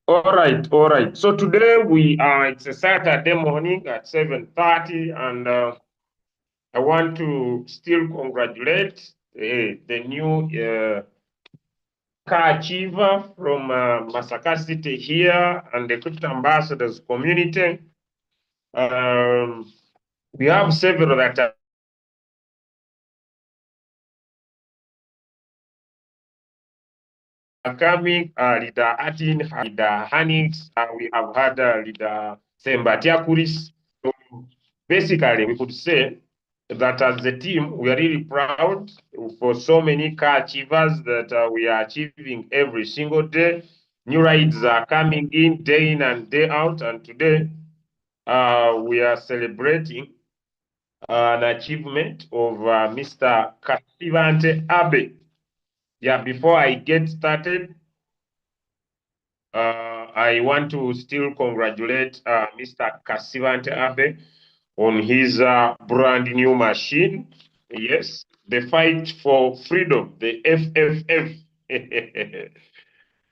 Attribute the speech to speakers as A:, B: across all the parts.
A: All right, all right. So today it's a Saturday morning at 7:30, and I want to still congratulate the new car achiever from Masaka City here and the Crypto Ambassadors community. Um, we have several that are coming, leader Atin, leader Hanix, we have had leader Sembatiakuris. So basically, we could say that as a team, we are really proud for so many car achievers that we are achieving every single day. New rides are coming in day in and day out, and today we are celebrating an achievement of Mr. Kasivante Abe. Yeah, before I get started, I want to still congratulate Mr. Kasivante Abe on his brand new machine. Yes, the fight for freedom, the FFF.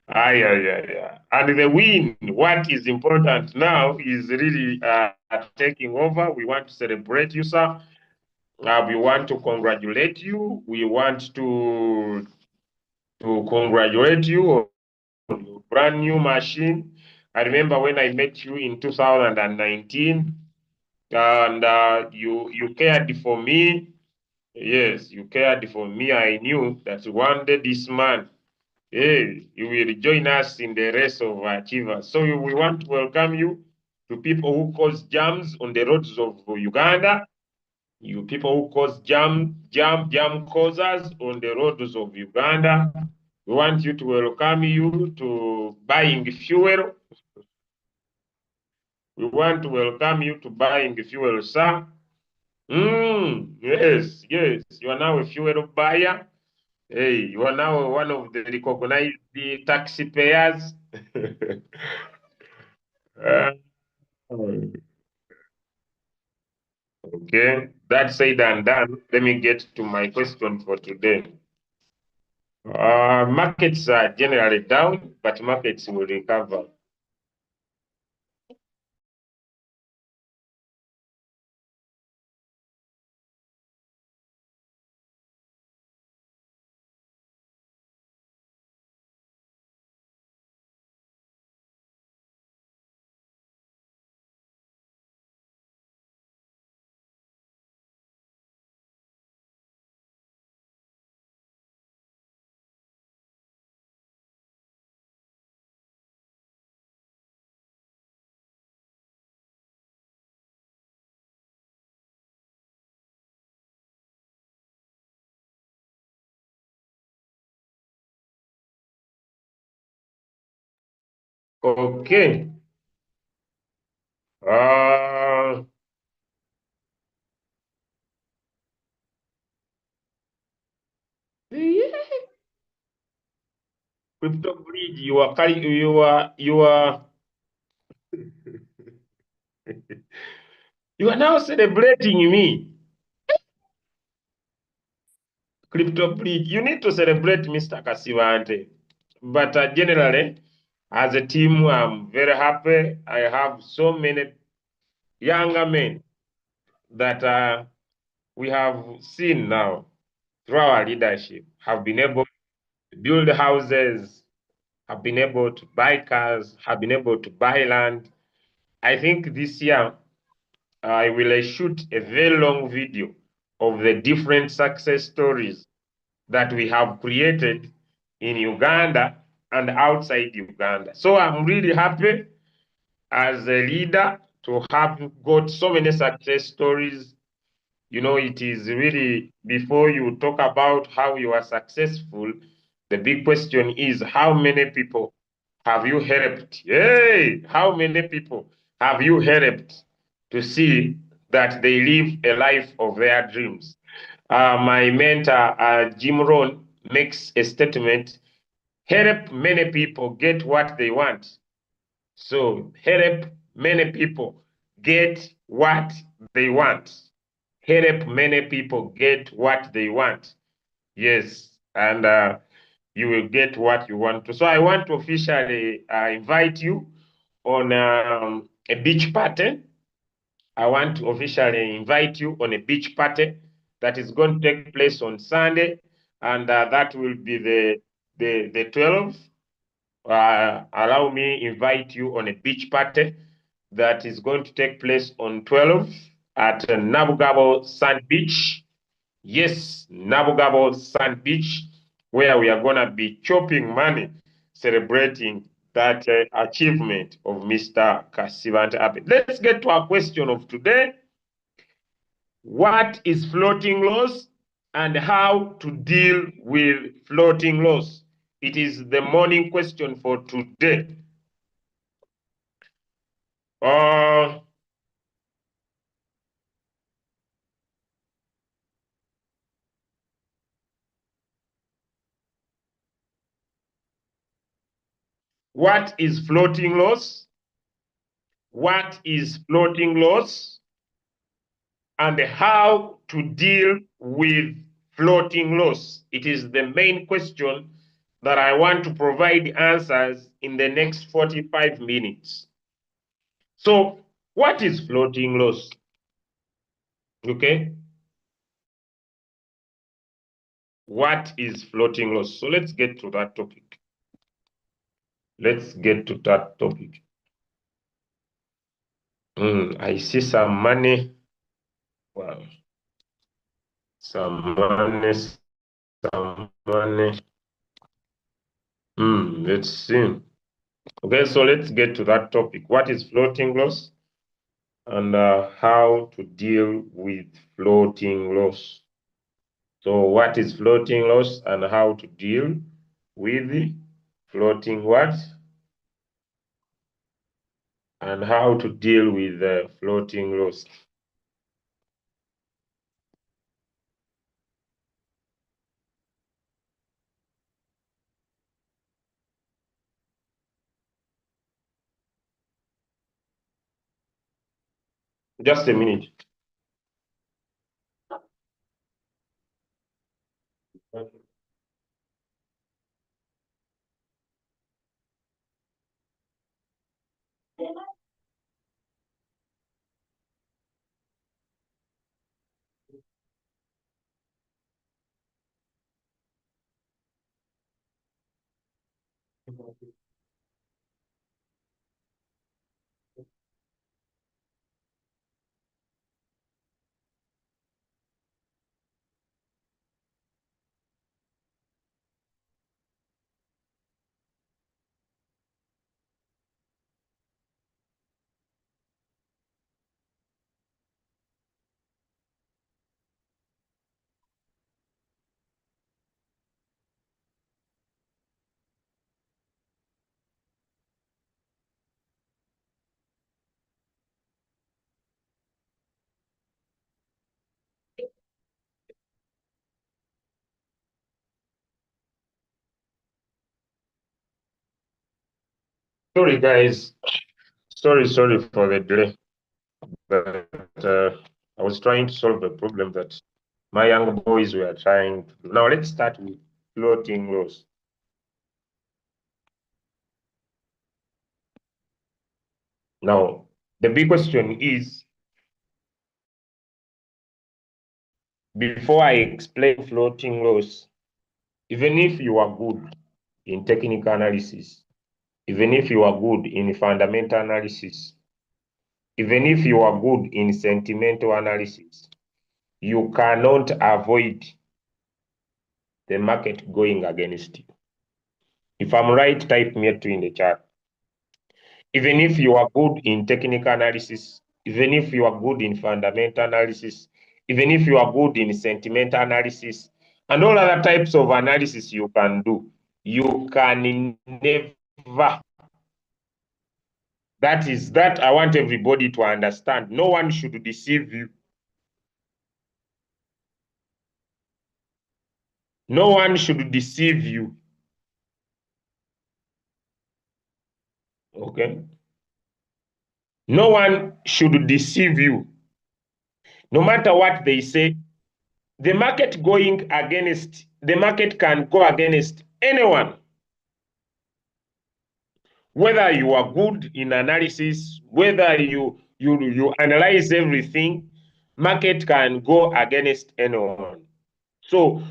A: Ay, ay, ay, ay. And the win, what is important now is really taking over. We want to celebrate you, sir. We want to congratulate you. We want to congratulate you brand new machine. I remember when I met you in 2019, and you cared for me. Yes, you cared for me. I knew that one day this man, hey, you will join us in the race of achievers. So we want to welcome you to people who cause jams on the roads of Uganda. You people who cause jam causers on the roads of Uganda. We want you to welcome you to buying fuel. We want to welcome you to buying fuel, sir. Yes, yes. You are now a fuel buyer. Hey, you are now one of the recognized taxpayers. Uh, okay, that said and done. Let me get to my question for today. Markets are generally down, but markets will recover. Okay. Uh, Crypto Bridge, you are now celebrating me. Crypto Bridge, you need to celebrate Mr. Kasivante. But generally, as a team, I'm very happy. I have so many younger men that we have seen now through our leadership have been able to build houses, have been able to buy cars, have been able to buy land. I think this year I will shoot a very long video of the different success stories that we have created in Uganda and outside Uganda. So I'm really happy as a leader to have got so many success stories. You know, it is really before you talk about how you are successful, the big question is how many people have you helped? Hey, how many people have you helped to see that they live a life of their dreams? My mentor, Jim Rohn, makes a statement: help many people get what they want. So help many people get what they want. Help many people get what they want. Yes. And you will get what you want to. So I want to officially invite you on a beach party. I want to officially invite you on a beach party that is going to take place on Sunday, and that will be the 12th. Allow me invite you on a beach party that is going to take place on 12th at Nabugabo Sand Beach. Yes, Nabugabo Sand Beach, where we are going to be chopping money, celebrating that achievement of Mr. Kasivant Abe. Let's get to our question of today. What is floating loss and how to deal with floating loss? It is the morning question for today. What is floating loss? What is floating loss? And how to deal with floating loss? It is the main question that I want to provide answers in the next 45 minutes. So, what is floating loss? Okay. What is floating loss? So let's get to that topic. Let's get to that topic. I see some money. Wow. Some money, some money. Let's see. Okay, so let's get to that topic. What is floating loss and how to deal with floating loss? So what is floating loss and how to deal with floating what? And how to deal with floating loss. Just a minute. Sorry, guys. Sorry for the delay. But I was trying to solve a problem that my young boys were trying to do. Now let's start with floating loss. Now, the big question is, before I explain floating loss, even if you are good in technical analysis, even if you are good in fundamental analysis, even if you are good in sentimental analysis, you cannot avoid the market going against you. If I'm right, type me 2 in the chat. Even if you are good in technical analysis, even if you are good in fundamental analysis, even if you are good in sentimental analysis, and all other types of analysis you can do, you can never. That I want everybody to understand. No one should deceive you. No one should deceive you. Okay? No one should deceive you. No matter what they say, the market can go against anyone. Whether you are good in analysis, whether you analyze everything, market can go against anyone. So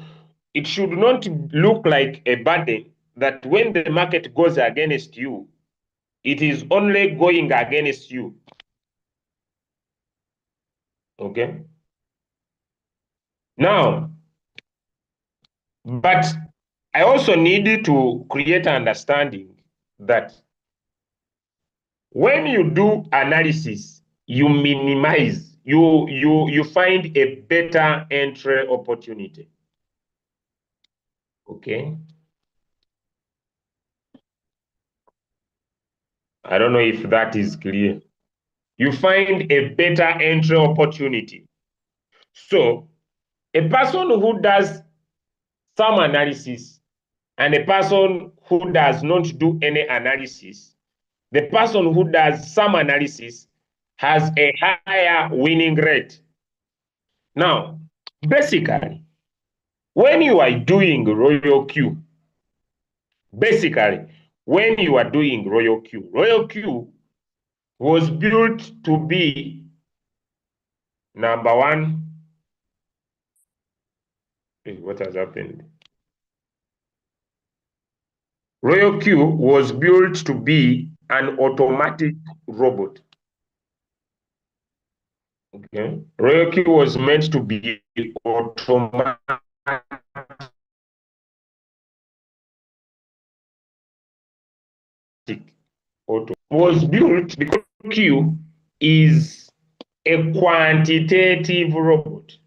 A: it should not look like a burden that when the market goes against you, it is only going against you. Okay. Now, but I also need to create understanding that when you do analysis, you minimize, you find a better entry opportunity. Okay. I don't know if that is clear. You find a better entry opportunity. So a person who does some analysis and a person who does not do any analysis, the person who does some analysis has a higher winning rate. Now, basically, when you are doing Royal Q, Royal Q was built to be number one. What has happened? Royal Q was built to be an automatic robot. Okay. Royal Q was meant to be automatic. Auto was built because Q is a quantitative robot.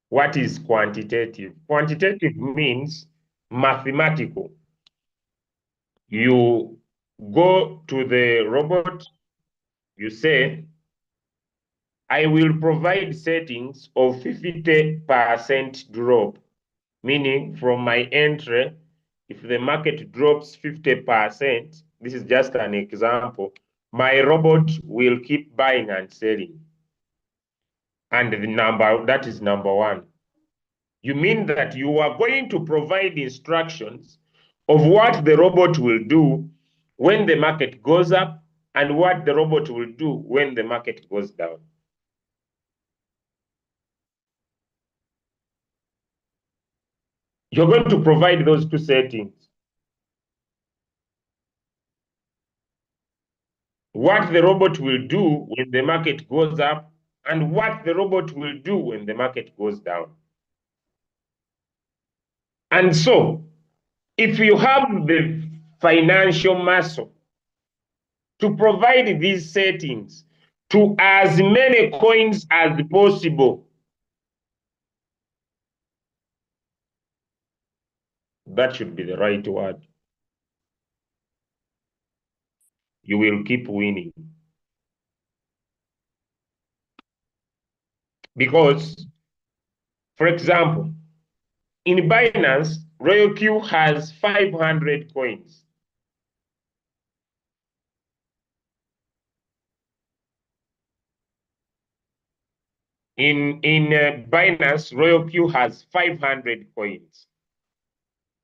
A: What is quantitative? Quantitative means mathematical. You go to the robot, you say, I will provide settings of 50% drop, meaning from my entry, if the market drops 50%, this is just an example, my robot will keep buying and selling. And that is number one. You mean that you are going to provide instructions of what the robot will do when the market goes up and what the robot will do when the market goes down. You're going to provide those two settings. What the robot will do when the market goes up and what the robot will do when the market goes down. And so, if you have the financial muscle to provide these settings to as many coins as possible, that should be the right word, you will keep winning. Because, for example, in Binance, Royal Q has 500 coins. In Binance, Royal Q has 500 coins.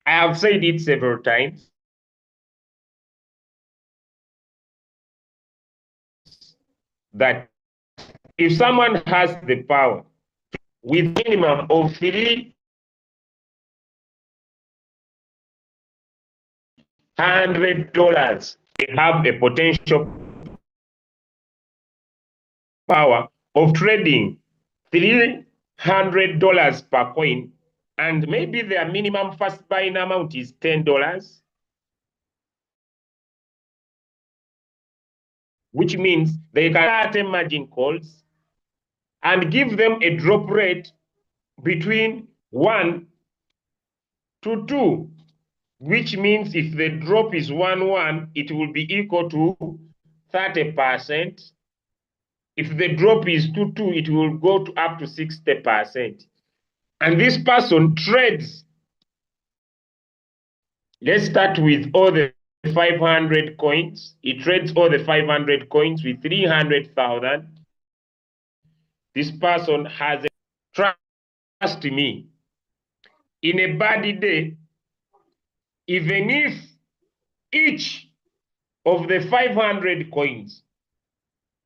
A: I have said it several times. That if someone has the power with minimum of $300, they have a potential power of trading $300 per coin, and maybe their minimum first buying amount is $10, which means they can start margin calls and give them a drop rate between 1 to 2, which means if the drop is 1, it will be equal to 30%. If the drop is 2, it will go to up to 60%. And this person trades. Let's start with all the 500 coins. He trades all the 500 coins with 300,000. This person has a trust me, in a bad day, even if each of the 500 coins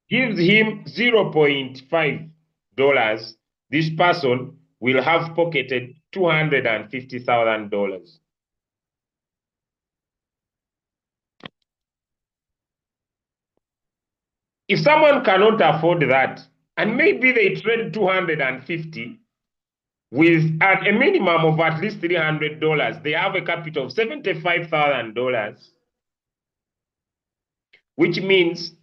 A: gives him $0.5, this person will have pocketed $250,000. If someone cannot afford that, and maybe they trade 250 with at a minimum of at least $300, they have a capital of $75,000, which means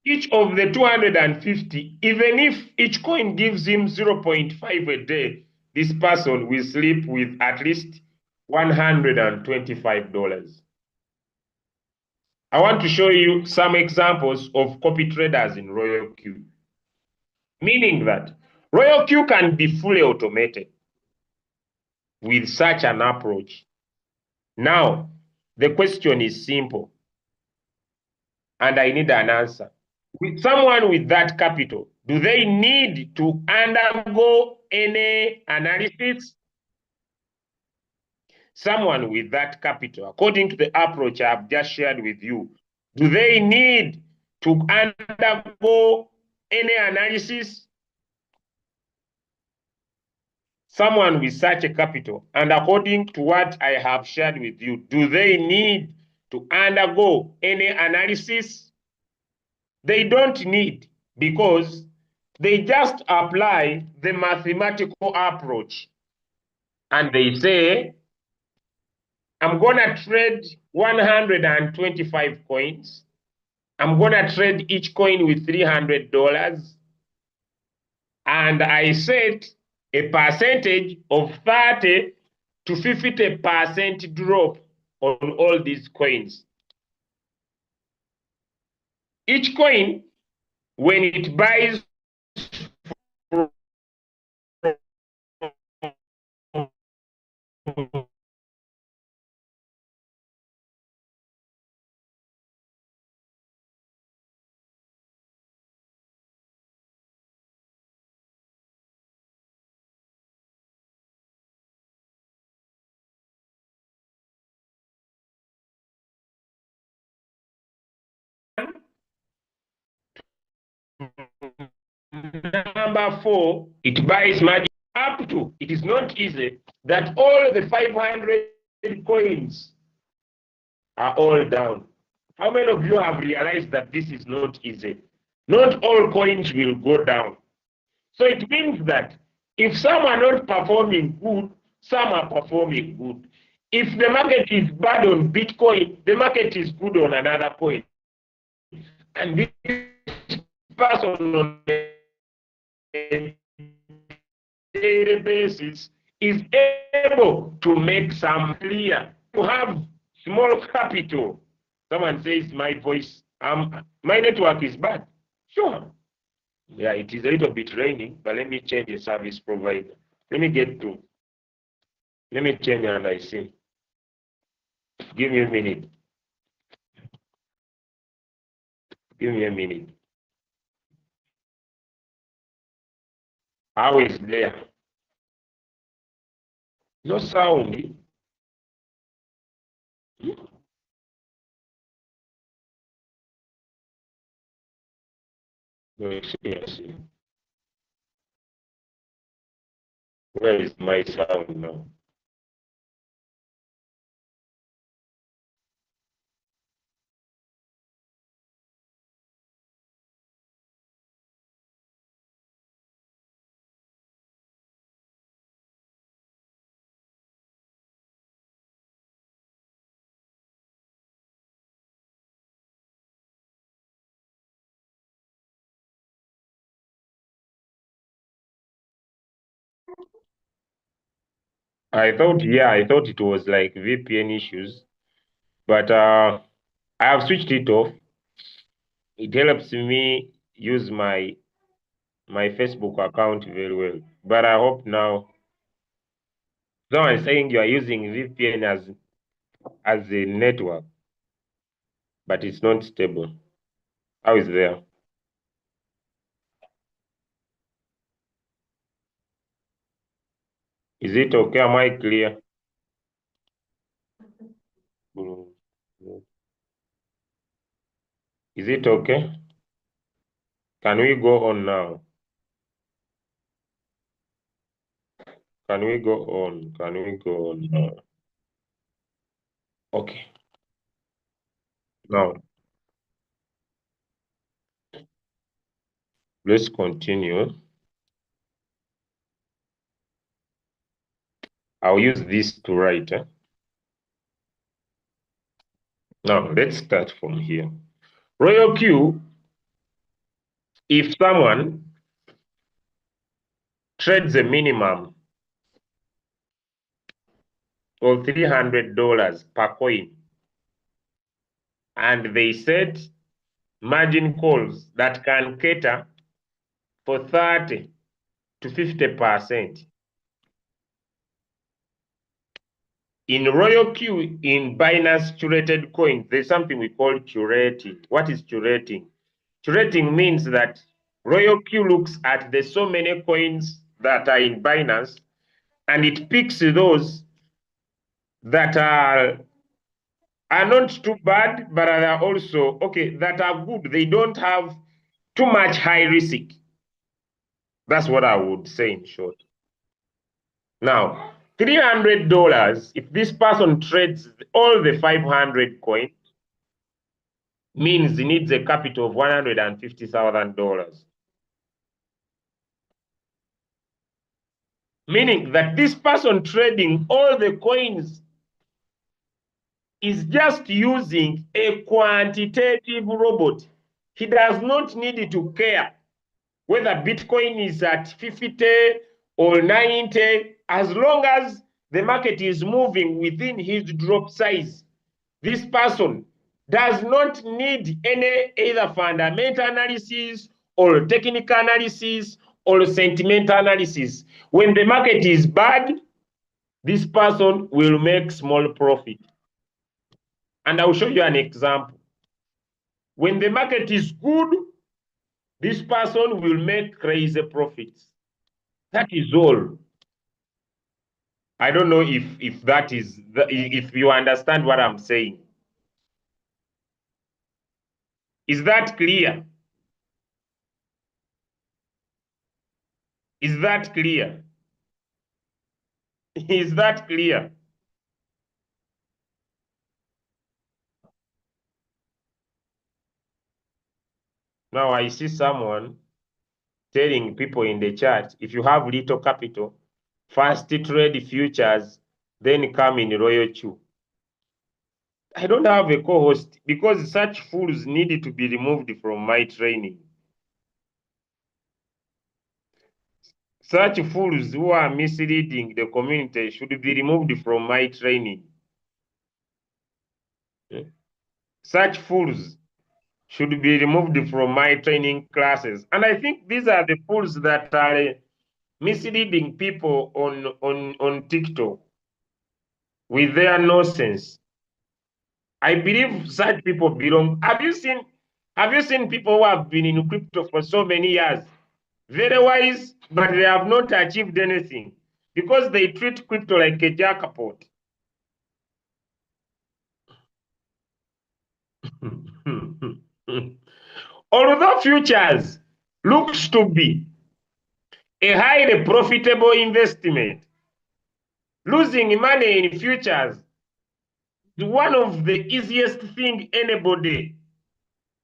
A: each of the 250, even if each coin gives him 0.5 a day, this person will sleep with at least $125. I want to show you some examples of copy traders in Royal Q, meaning that Royal Q can be fully automated with such an approach. Now, the question is simple, and I need an answer. With someone with that capital, do they need to undergo any analysis? Someone with that capital, according to the approach I've just shared with you, do they need to undergo any analysis? Someone with such a capital, and according to what I have shared with you, do they need to undergo any analysis? They don't need, because they just apply the mathematical approach and they say, I'm going to trade 125 coins. I'm going to trade each coin with $300. And I set a percentage of 30 to 50% drop on all these coins. Each coin, when it buys number 4, it buys margin up to, it is not easy that all the 500 coins are all down. How many of you have realized that this is not easy? Not all coins will go down. So it means that if some are not performing good, some are performing good. If the market is bad on Bitcoin, the market is good on another coin. And this person on a daily basis is able to make some clear, to have small capital. Someone says my voice, my network is bad. Sure. Yeah, it is a little bit raining, but let me change the service provider. Let me get through. Let me change and I see. Give me a minute. Give me a minute. How is there? No sound. Yes. Where is my sound now? I thought it was like VPN issues, but I have switched it off. It helps me use my Facebook account very well. But I hope now someone is saying you are using VPN as a network, but it's not stable. How is there? Is it okay? Am I clear? Is it okay? Can we go on now? Can we go on? Can we go on now? Okay. Now, let's continue. I'll use this to write. Now, let's start from here. Royal Q, if someone trades a minimum of $300 per coin and they set margin calls that can cater for 30 to 50%. In Royal Q, in Binance curated coins, there's something we call curating. What is curating? Curating means that Royal Q looks at the so many coins that are in Binance and it picks those that are not too bad, but are also okay, that are good. They don't have too much high risk. That's what I would say in short. Now, $300, if this person trades all the 500 coins, means he needs a capital of $150,000. Meaning that this person trading all the coins is just using a quantitative robot. He does not need to care whether Bitcoin is at 50 or 90, as long as the market is moving within his drop size. This person does not need any either fundamental analysis or technical analysis or sentimental analysis. When the market is bad, this person will make small profit. And I'll show you an example. When the market is good, this person will make crazy profits. That is all. I don't know if that is if you understand what I'm saying. Is that clear? Is that clear? Is that clear? Now I see someone telling people in the chat, if you have little capital, first trade futures, then come in Royal Chew. I don't have a co-host because such fools need to be removed from my training. Such fools who are misleading the community should be removed from my training. Such fools should be removed from my training classes. And I think these are the fools that are misleading people on TikTok with their nonsense. I believe such people belong. Have you seen people who have been in crypto for so many years? Very wise, but they have not achieved anything because they treat crypto like a jackpot. Although futures looks to be a highly profitable investment, losing money in futures is one of the easiest thing anybody.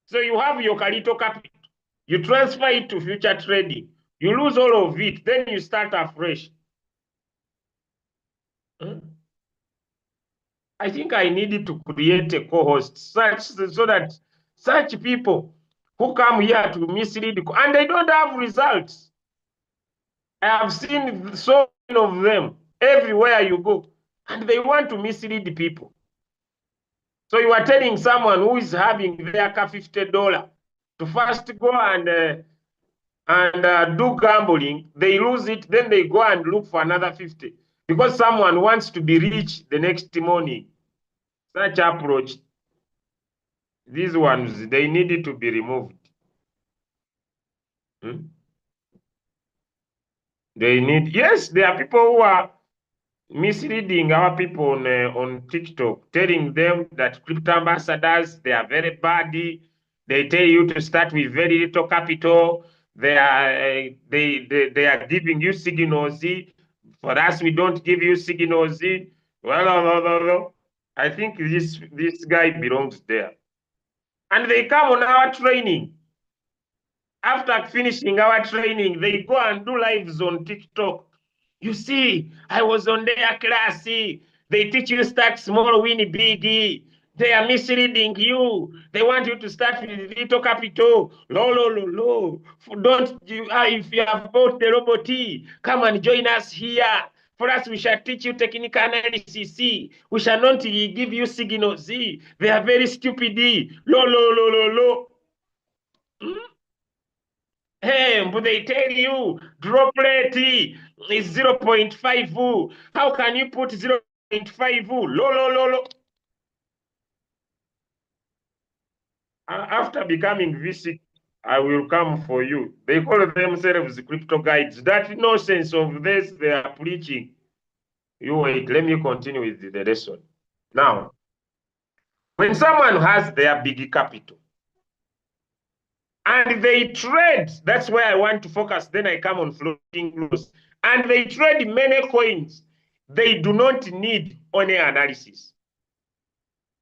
A: So you have your little capital, you transfer it to future trading, you lose all of it, then you start afresh. I think I needed to create a co-host so that such people who come here to mislead and they don't have results. I have seen so many of them everywhere you go, and they want to mislead people. So you are telling someone who is having their $50 to first go and do gambling, they lose it, then they go and look for another 50 because someone wants to be rich the next morning. Such approach, these ones, they needed to be removed. They need, yes, there are people misleading our people on TikTok, telling them that crypto ambassadors, they are very bad. They tell you to start with very little capital. They are giving you signals. For us, we don't give you signals. Well, I think this guy belongs there. And they come on our training. After finishing our training, they go and do lives on TikTok. You see, I was on their class. They teach you start small, win big. They are misleading you. They want you to start with little capital. Lo. Don't you? If you have bought the robot, come and join us here. For us, we shall teach you technical analysis. We shall not give you signals. They are very stupid. Lo. Hmm? Hey, but they tell you droplet is 0.5. How can you put 0.5? Lo. After becoming VC, I will come for you. They call themselves crypto guides. That nonsense of this they are preaching. You wait, let me continue with the lesson. Now, when someone has their big capital, and they trade, that's where I want to focus. Then I come on floating rules. And they trade many coins. They do not need only analysis.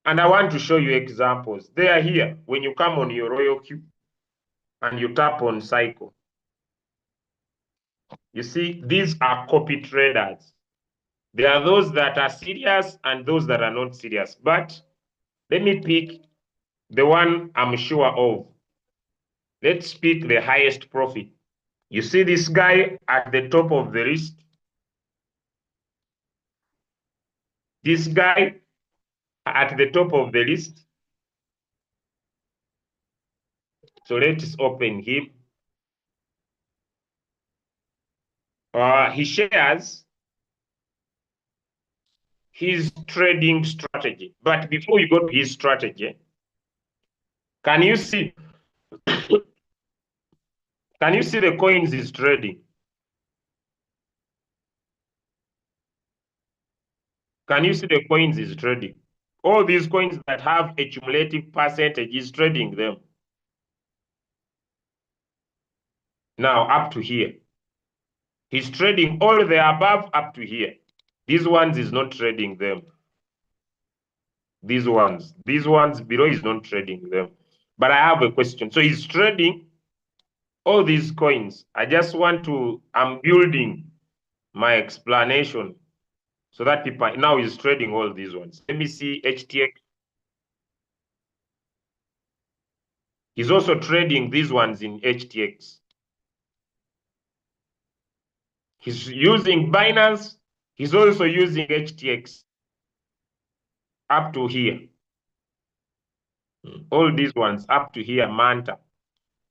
A: And I want to show you examples. They are here. When you come on your Royal Queue and you tap on cycle, you see, these are copy traders. There are those that are serious and those that are not serious. But let me pick the one I'm sure of. Let's pick the highest profit. You see this guy at the top of the list? This guy at the top of the list. So let's open him. He shares his trading strategy. But before you go to his strategy, can you see? Can you see the coins he's trading? Can you see the coins he's trading? All these coins that have a cumulative percentage, he's trading them. Now up to here. He's trading all the above up to here. These ones is not trading them. These ones below is not trading them. But I have a question. So he's trading all these coins. I'm building my explanation so that people, now he's trading all these ones. Let me see HTX. He's also trading these ones in HTX. He's using Binance. He's also using HTX up to here. All these ones up to here, Manta.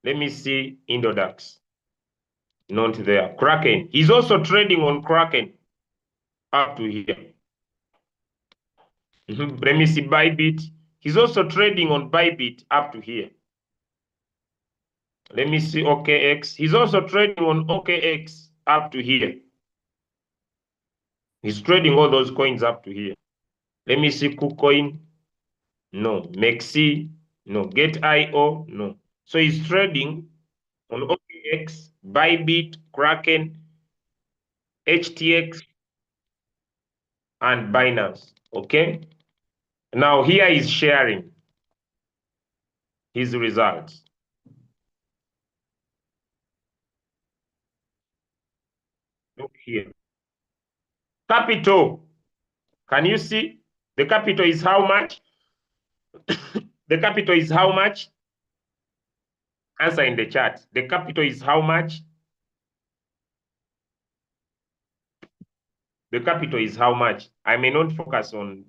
A: Let me see Indodax. Not there. Kraken. He's also trading on Kraken up to here. Let me see Bybit. He's also trading on Bybit up to here. Let me see OKX. He's also trading on OKX up to here. He's trading all those coins up to here. Let me see KuCoin. No. Mexi. No. Get.io. No. So he's trading on OKX, Bybit, Kraken, HTX, and Binance. Okay? Now here is sharing his results. Look here. Capital. Can you see? The capital is how much? The capital is how much? Answer in the chat. The capital is how much? The capital is how much? I may not focus on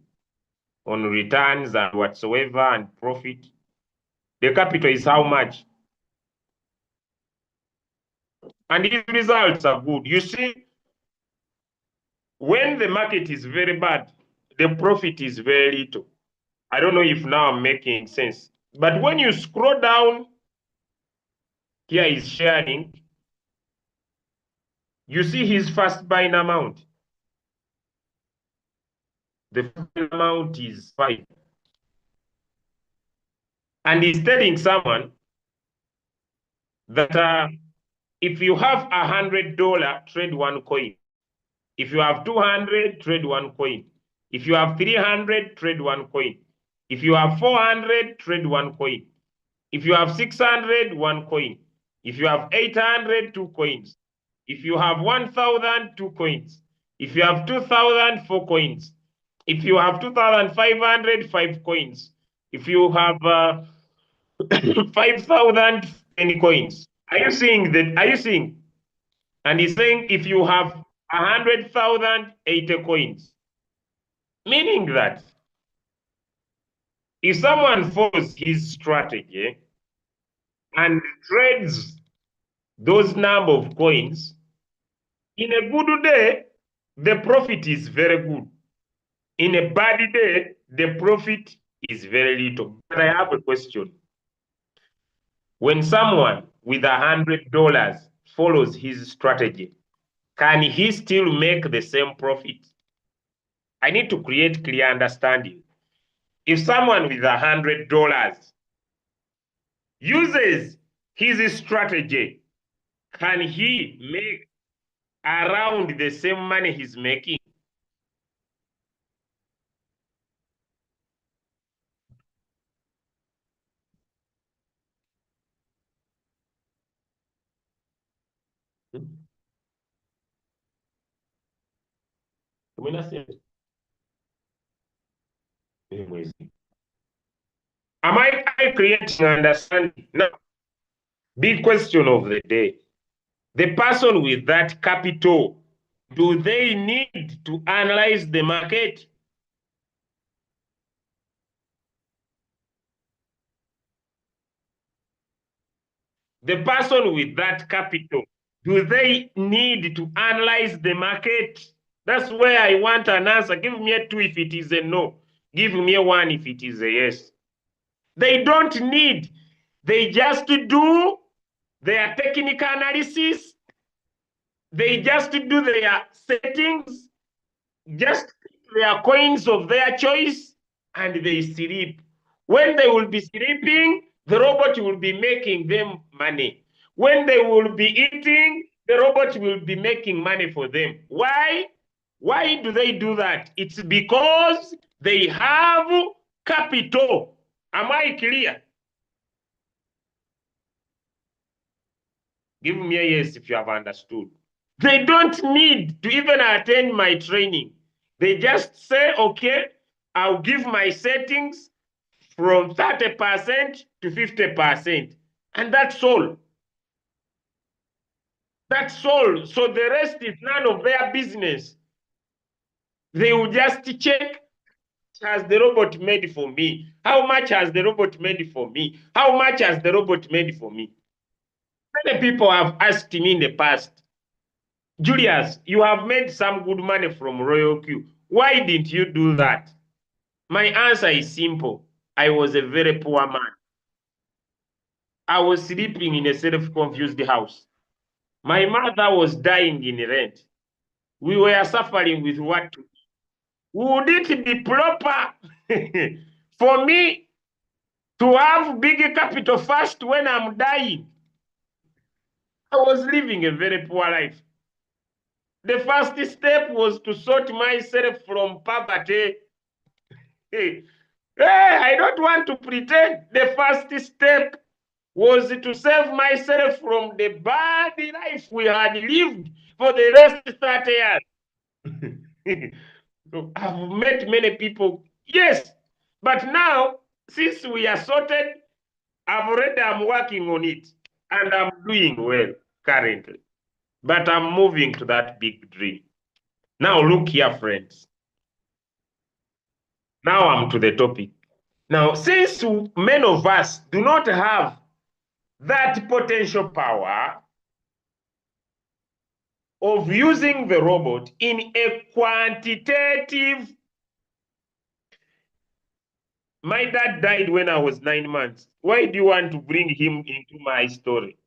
A: returns and whatsoever and profit. The capital is how much? And his results are good. You see, when the market is very bad, the profit is very little. I don't know if now I'm making sense. But when you scroll down, here is sharing. You see his first buying amount. The amount is 5. And he's telling someone that if you have $100, trade one coin. If you have 200, trade one coin. If you have 300, trade one coin. If you have 400, trade one coin. If you have 600, one coin. If you have 800, 2 coins. If you have 1,000, 2 coins. If you have 2,000, 4 coins. If you have 2,500, 5 coins. If you have 5,000, 10 coins. Are you seeing that? Are you seeing? And he's saying if you have 100,000, 80 coins. Meaning that if someone follows his strategy and trades those number of coins, in a good day, the profit is very good. In a bad day, the profit is very little. But I have a question. When someone with $100 follows his strategy, can he still make the same profit? I need to create clear understanding. If someone with $100 uses his strategy, can he make around the same money he's making? Am I creating understanding? Now, big question of the day. The person with that capital, do they need to analyze the market? The person with that capital, do they need to analyze the market? That's where I want an answer. Give me a 2 if it is a no. Give me a 1 if it is a yes. They don't need. They just do their technical analysis. They just do their settings, just their coins of their choice, and they sleep. When they will be sleeping, the robot will be making them money. When they will be eating, the robot will be making money for them. Why? Why do they do that? It's because they have capital. Am I clear? Give me a yes if you have understood. They don't need to even attend my training. They just say, okay, I'll give my settings from 30% to 50%. And that's all. That's all. So the rest is none of their business. They will just check, has the robot made for me? How much has the robot made for me? How much has the robot made for me? Many people have asked me in the past, Julius, you have made some good money from Royal Q. Why didn't you do that? My answer is simple. I was a very poor man. I was sleeping in a self-confused house. My mother was dying in rent. We were suffering with what to eat. Would it be proper for me to have big capital first when I'm dying? I was living a very poor life. The first step was to sort myself from poverty. Hey, I don't want to pretend. The first step was to save myself from the bad life we had lived for the rest of 30 years. So I've met many people, yes, but now, since we are sorted, I'm working on it and I'm doing well currently. But I'm moving to that big dream. Now, look here, friends. Now I'm to the topic. Now, since many of us do not have that potential power of using the robot in a quantitative. My dad died when I was 9 months. Why do you want to bring him into my story?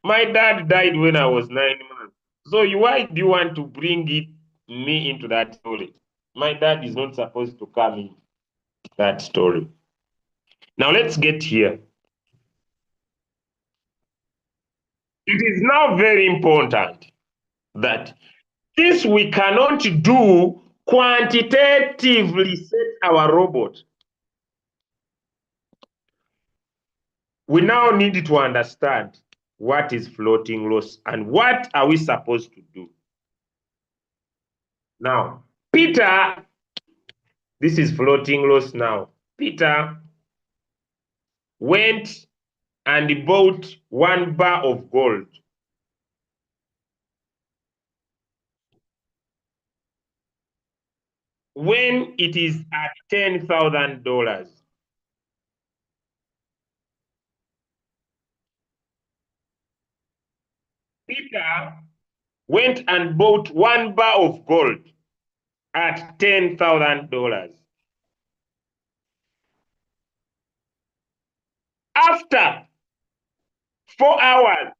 A: My dad died when I was 9 months. So why do you want to bring me into that story? My dad is not supposed to come in that story. Now let's get here. It is now very important that since we cannot do quantitatively set our robot, we now need to understand what is floating loss and what are we supposed to do. Now, Peter, this is floating loss now. Peter went and bought 1 bar of gold. When it is at $10,000. Peter went and bought 1 bar of gold at $10,000. After 4 hours,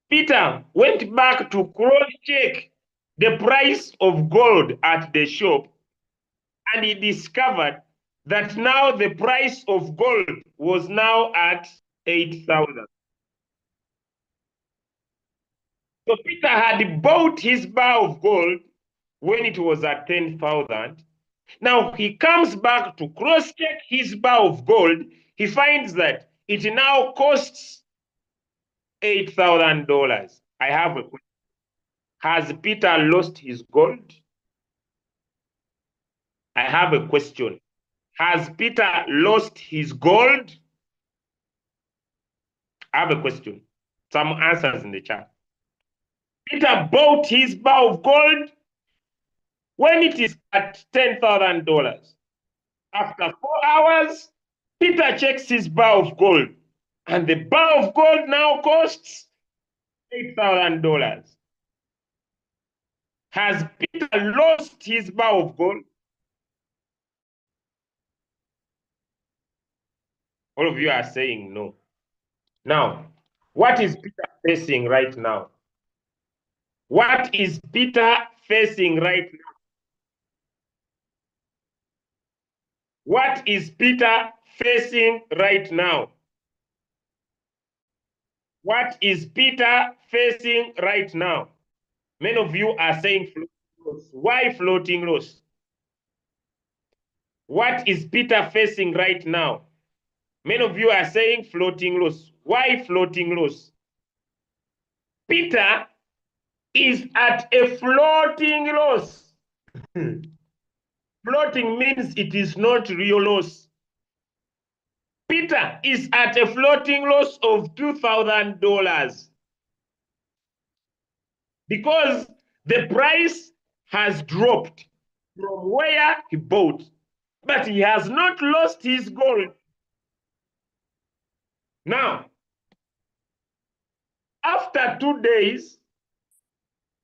A: Peter went back to cross-check the price of gold at the shop, and he discovered that now the price of gold was now at 8,000. So Peter had bought his bar of gold when it was at 10,000. Now he comes back to cross-check his bar of gold. He finds that it now costs $8,000. I have a question. Has Peter lost his gold? I have a question. Has Peter lost his gold? I have a question. Some answers in the chat. Peter bought his bar of gold when it is at $10,000. After 4 hours, Peter checks his bar of gold, and the bar of gold now costs $8,000. Has Peter lost his bar of gold? All of you are saying no. Now, what is Peter facing right now? What is Peter facing right now? What is Peter facing right now? What is Peter facing right now? Many of you are saying floating loss. Why floating loss? What is Peter facing right now? Many of you are saying floating loss. Why floating loss? Peter is at a floating loss. Floating means it is not real loss. Peter is at a floating loss of $2,000 because the price has dropped from where he bought, but he has not lost his gold. Now, after 2 days,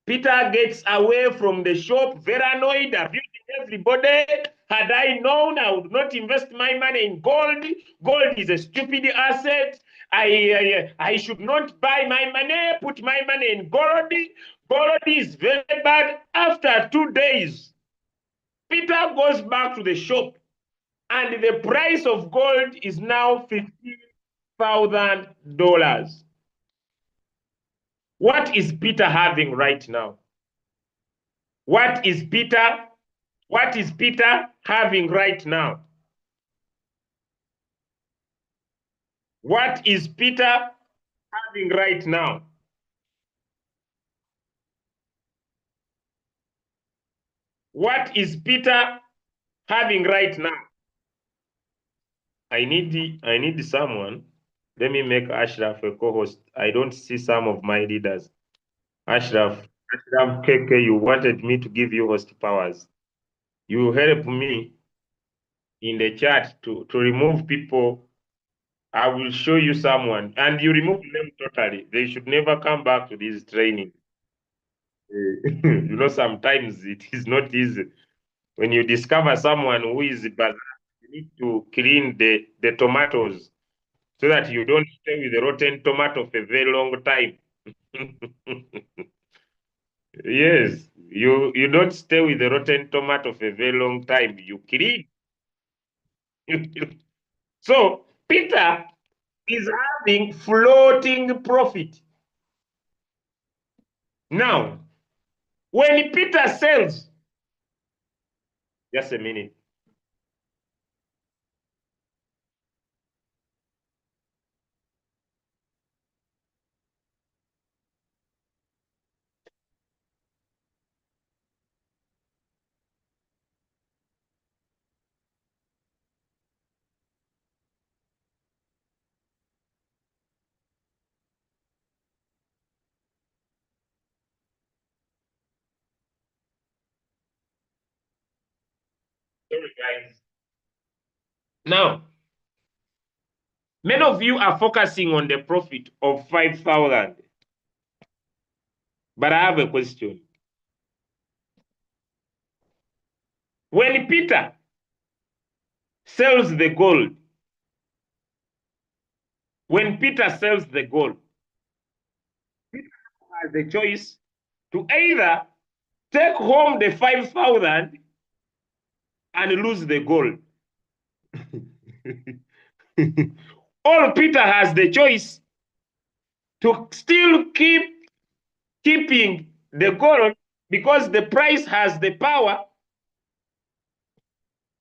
A: Peter gets away from the shop, very annoyed, abusing everybody. Had I known, I would not invest my money in gold. Gold is a stupid asset. I should not buy my money, put my money in gold. Gold is very bad. After 2 days, Peter goes back to the shop, and the price of gold is now $15,000. What is Peter having right now? What is Peter having right now? What is Peter having right now? What is Peter having right now? I need someone. Let me make Ashraf a co-host. I don't see some of my leaders. Ashraf KK, you wanted me to give you host powers. You help me in the chat to remove people. I will show you someone, and you remove them totally. They should never come back to this training. You know, sometimes it is not easy. When you discover someone who is bad, you need to clean the tomatoes so that you don't stay with the rotten tomato for a very long time. Yes, You don't stay with the rotten tomato for a very long time. You clean. So Peter is having floating profit. Now, when Peter sells, just a minute. Sorry, guys. Now, many of you are focusing on the profit of 5,000. But I have a question. When Peter sells the gold, when Peter sells the gold, Peter has the choice to either take home the 5,000 and lose the gold. Or Peter has the choice to still keeping the gold because the price has the power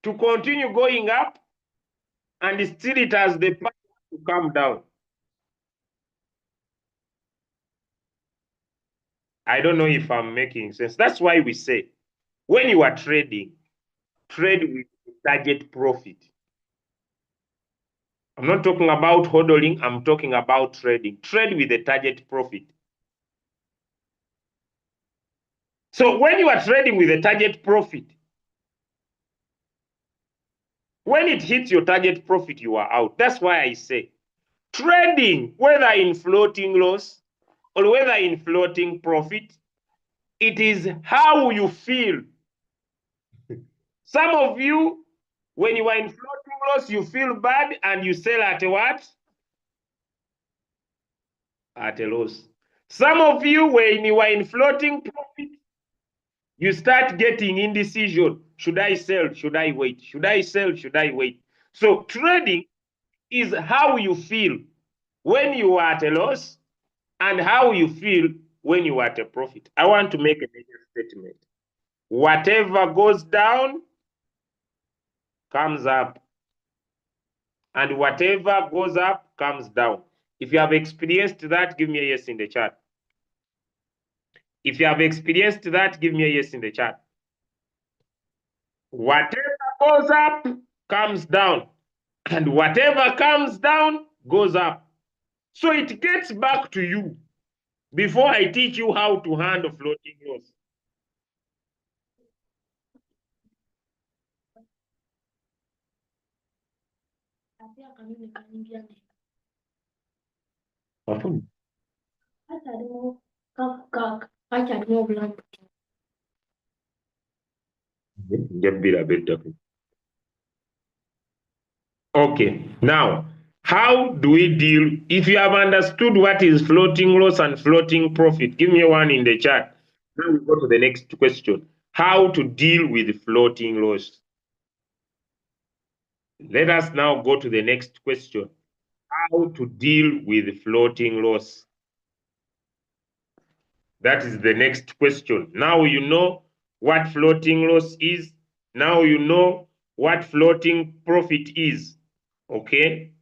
A: to continue going up and still it has the power to come down. I don't know if I'm making sense. That's why we say when you are trading, trade with target profit. I'm not talking about hodling, I'm talking about trading. Trade with the target profit. So when you are trading with a target profit, when it hits your target profit, you are out. That's why I say trading, whether in floating loss or whether in floating profit, it is how you feel. Some of you, when you are in floating loss, you feel bad and you sell at what? At a loss. Some of you, when you are in floating profit, you start getting indecision. Should I sell? Should I wait? Should I sell? Should I wait? So trading is how you feel when you are at a loss and how you feel when you are at a profit. I want to make a major statement. Whatever goes down comes up, and whatever goes up comes down. If you have experienced that, give me a yes in the chat. If you have experienced that, give me a yes in the chat. Whatever goes up comes down, and whatever comes down goes up. So it gets back to you before I teach you how to handle floating loss. Okay, now how do we deal? If you have understood what is floating loss and floating profit, give me one in the chat. Now we go to the next question. How to deal with floating loss? Let us now go to the next question. How to deal with floating loss? That is the next question. Now you know what floating loss is. Now you know what floating profit is. Okay?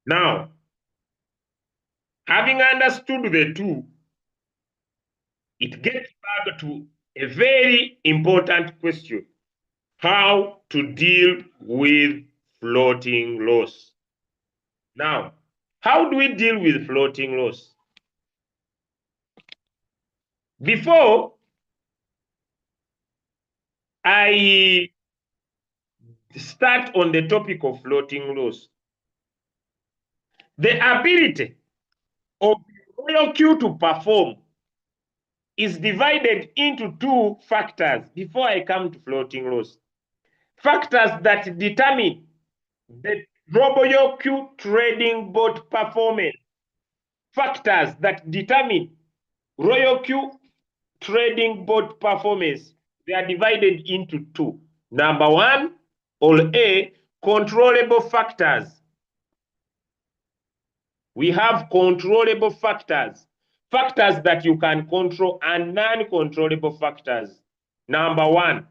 A: Now, having understood the two, it gets back to a very important question. How to deal with floating loss. Now, how do we deal with floating loss? Before I start on the topic of floating loss, the ability of royal Q to perform is divided into two factors before I come to floating loss. Factors that determine the Royal Q trading board performance. Factors that determine Royal Q trading bot performance, they are divided into two. Number one, or A, controllable factors. We have controllable factors, factors that you can control, and non-controllable factors. Number one,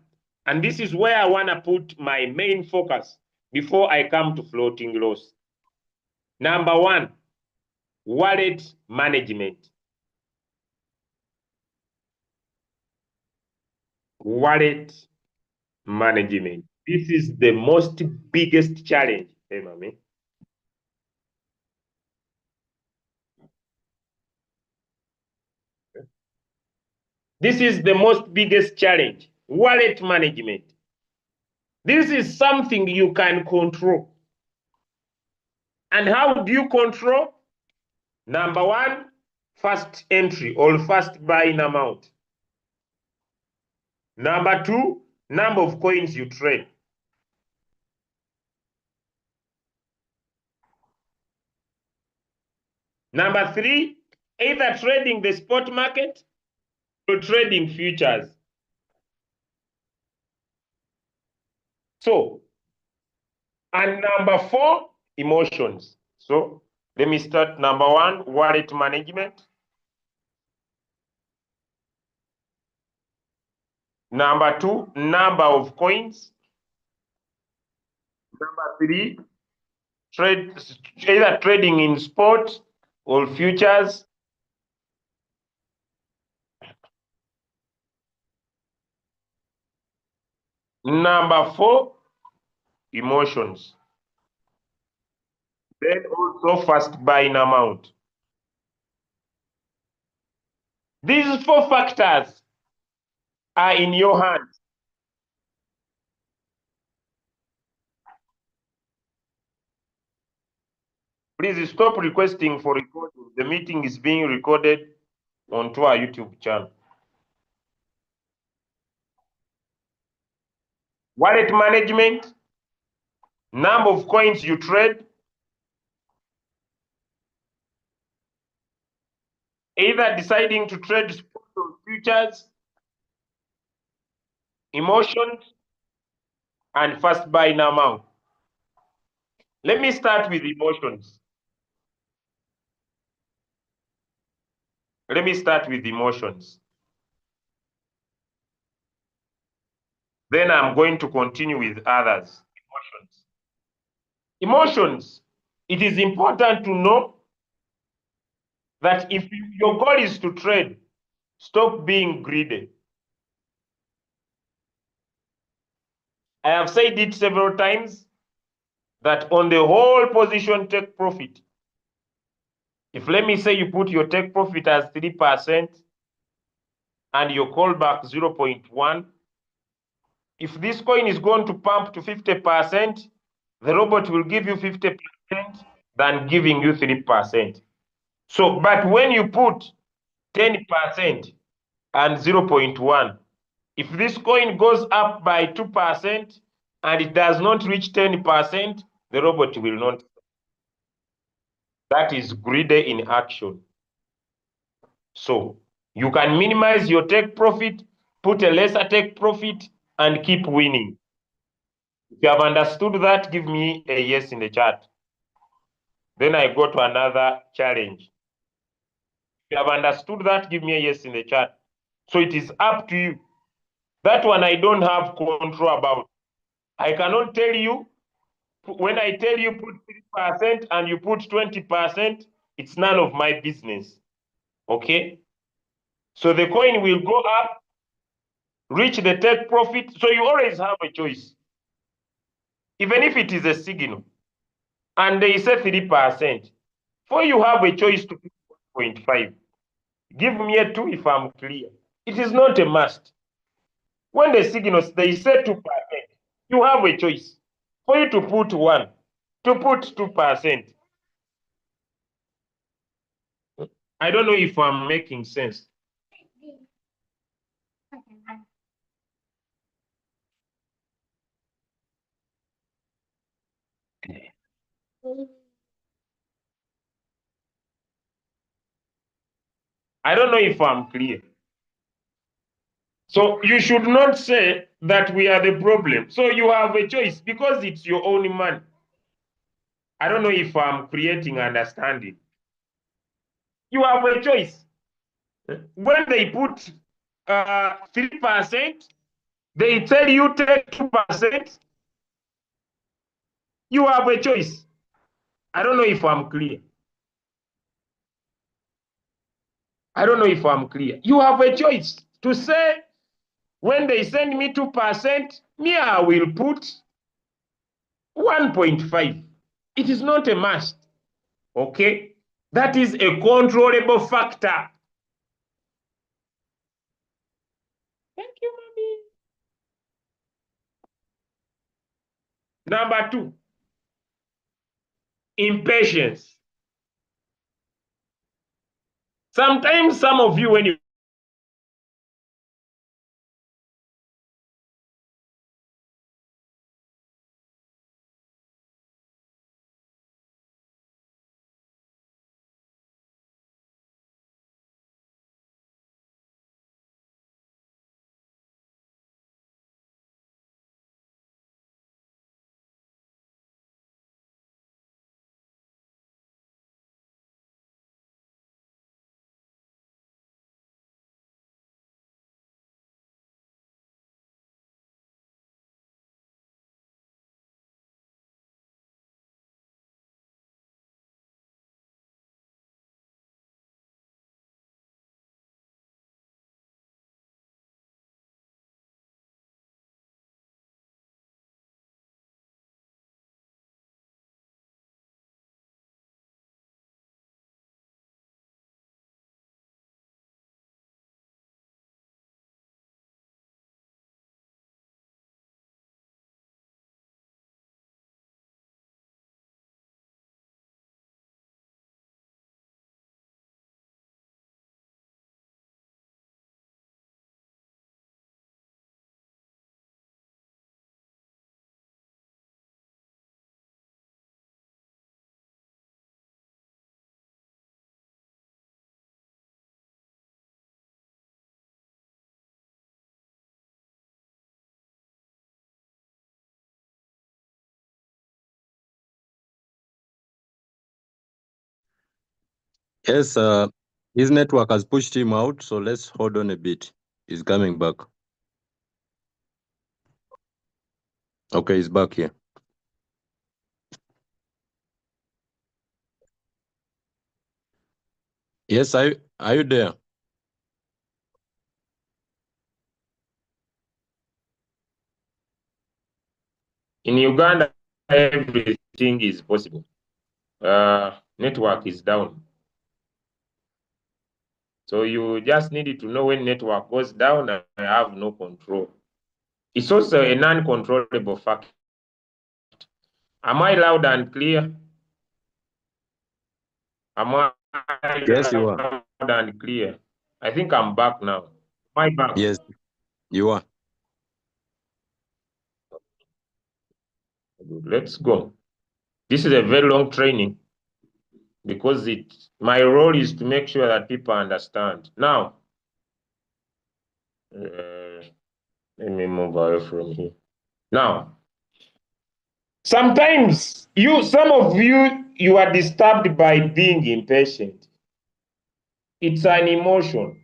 A: and this is where I want to put my main focus before I come to floating loss. Number one, wallet management. Wallet management. This is the most biggest challenge. Hey, mommy. This is the most biggest challenge. Wallet management. This is something you can control. And how do you control? Number one, first entry or first buying amount. Number two, number of coins you trade. Number three, either trading the spot market or trading futures. So, and number four, emotions. So, let me start. Number one, wallet management. Number two, number of coins. Number three, either trading in spot or futures. Number four, emotions. Then also first buying amount. These four factors are in your hands. Please stop requesting for recording. The meeting is being recorded onto our YouTube channel. Wallet management, number of coins you trade, either deciding to trade spot or futures, emotions, and first buying amount. Let me start with emotions. Let me start with emotions. Then I'm going to continue with others. Emotions. Emotions. It is important to know that if your goal is to trade, stop being greedy. I have said it several times that on the whole position, take profit. If let me say you put your take profit as 3% and your callback 0.1, if this coin is going to pump to 50%, the robot will give you 50% than giving you 3%. So, but when you put 10% and 0.1, if this coin goes up by 2% and it does not reach 10%, the robot will not. That is greedy in action. So you can minimize your take profit, put a lesser take profit, and keep winning. If you have understood that, give me a yes in the chat. Then I go to another challenge. If you have understood that, give me a yes in the chat. So it is up to you. That one I don't have control about. I cannot tell you, when I tell you put 3% and you put 20%, it's none of my business. Okay? So the coin will go up, reach the take profit. So you always have a choice. Even if it is a signal, and they say 3%, for you have a choice to pick 1.5. Give me a 2 if I'm clear. It is not a must. When the signals, they say 2%, you have a choice. For you to put 1, to put 2%. I don't know if I'm making sense. I don't know if I'm clear. So you should not say that we are the problem. So you have a choice because it's your own money. I don't know if I'm creating understanding. You have a choice. When they put 3%, they tell you take 2%. You have a choice. I don't know if I'm clear. I don't know if I'm clear. You have a choice to say, when they send me 2%, me, I will put 1.5. It is not a must. Okay? That is a controllable factor. Thank you, mommy. Number 2, impatience. Sometimes some of you, when you
B: Yes, his network has pushed him out, so let's hold on a bit. He's coming back. Okay, he's back here. Yes, are you there?
A: in Uganda, everything is possible. Network is down. So you just need to know when network goes down, I have no control. It's also a non-controllable factor. Am I loud and clear? Am I
B: Yes, you are.
A: loud and clear? I think I'm back now. Am I back?
B: Yes, you are.
A: Good. Let's go. This is a very long training because my role is to make sure that people understand. Now, let me move away from here. Now, sometimes some of you are disturbed by being impatient. It's an emotion.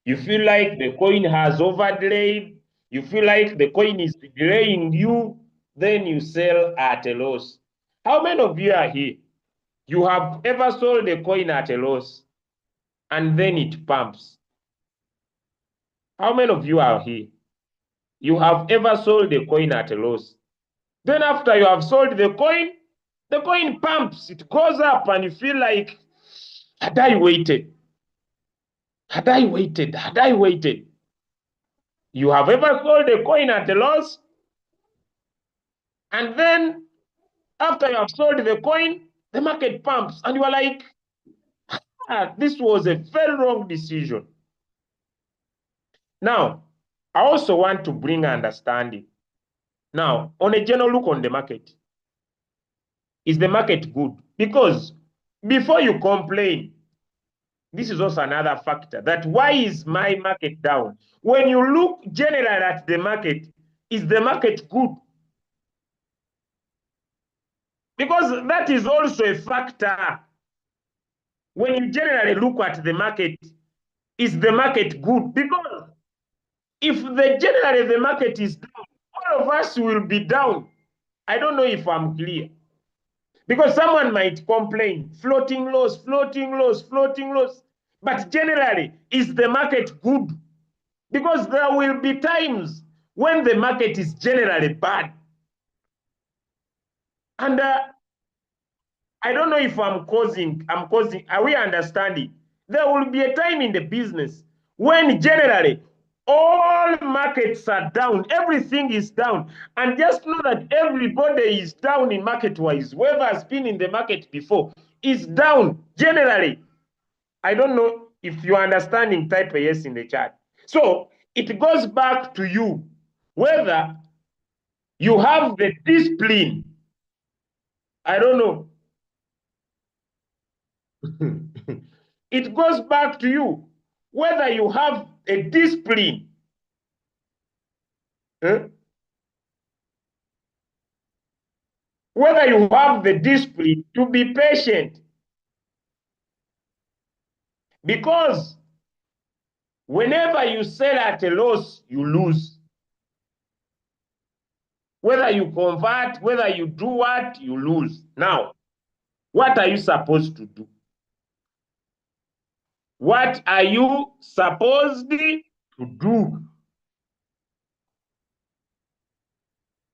A: You feel like the coin has overdelayed. You feel like the coin is delaying you. Then you sell at a loss. How many of you are here? You have ever sold a coin at a loss and then it pumps? How many of you are here? You have ever sold a coin at a loss. Then after you have sold the coin pumps, it goes up and you feel like, had I waited? Had I waited? Had I waited? You have ever sold a coin at a loss? And then after you have sold the coin, the market pumps and you are like, this was a very wrong decision. Now, I also want to bring understanding. Now, on a general look on the market, is the market good? Because before you complain, This is also another factor that why is my market down? When you look generally at the market, is the market good? Because that is also a factor. When you generally look at the market, is the market good? Because if generally the market is down, all of us will be down. I don't know if I'm clear. Because someone might complain, floating loss, floating loss, floating loss. But generally, is the market good? Because there will be times when the market is generally bad. And I don't know if I'm causing, are we understanding? There will be a time in the business when generally all markets are down, everything is down. And just know that everybody is down in market-wise. Whoever has been in the market before is down generally. I don't know if you're understanding, type a yes in the chat. So it goes back to you, whether you have the discipline. I don't know. It goes back to you, whether you have a discipline. Whether you have the discipline to be patient. Because whenever you sell at a loss, you lose. Whether you convert, whether you do what, you lose. Now, what are you supposed to do? What are you supposed to do?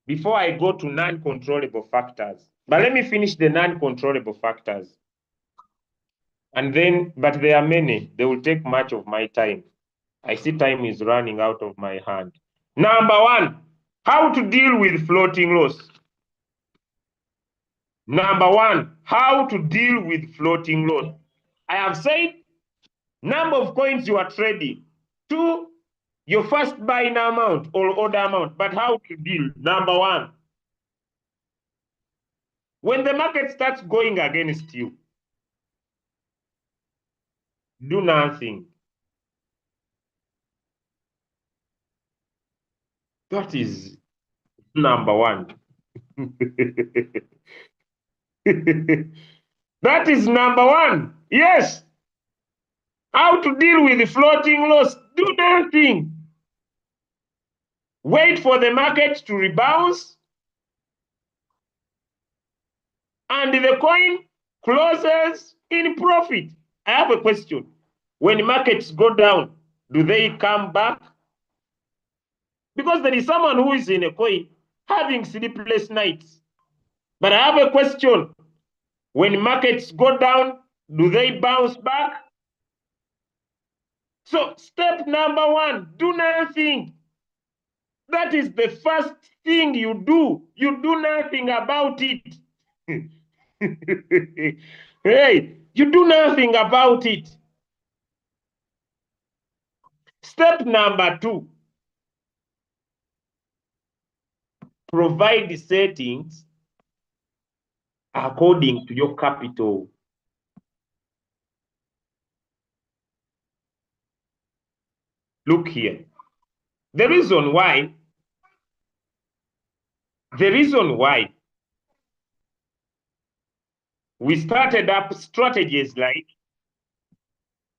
A: Before I go to non-controllable factors. But let me finish the non-controllable factors. And then, but there are many. They will take much of my time. I see time is running out of my hand. Number one, how to deal with floating loss. Number one, how to deal with floating loss. I have said number of coins you are trading. Two, your first buying amount or order amount, but how to deal. Number one, when the market starts going against you, do nothing. That is number one. That is number one. Yes. How to deal with the floating loss? Do nothing. Wait for the market to rebound, and the coin closes in profit. I have a question. When markets go down, do they come back? Because there is someone who is in a coin having sleepless nights. But I have a question. When markets go down, do they bounce back? So step number one, do nothing. That is the first thing you do. You do nothing about it. Hey, you do nothing about it. Step number two, provide the settings according to your capital. Look here. The reason why we started up strategies like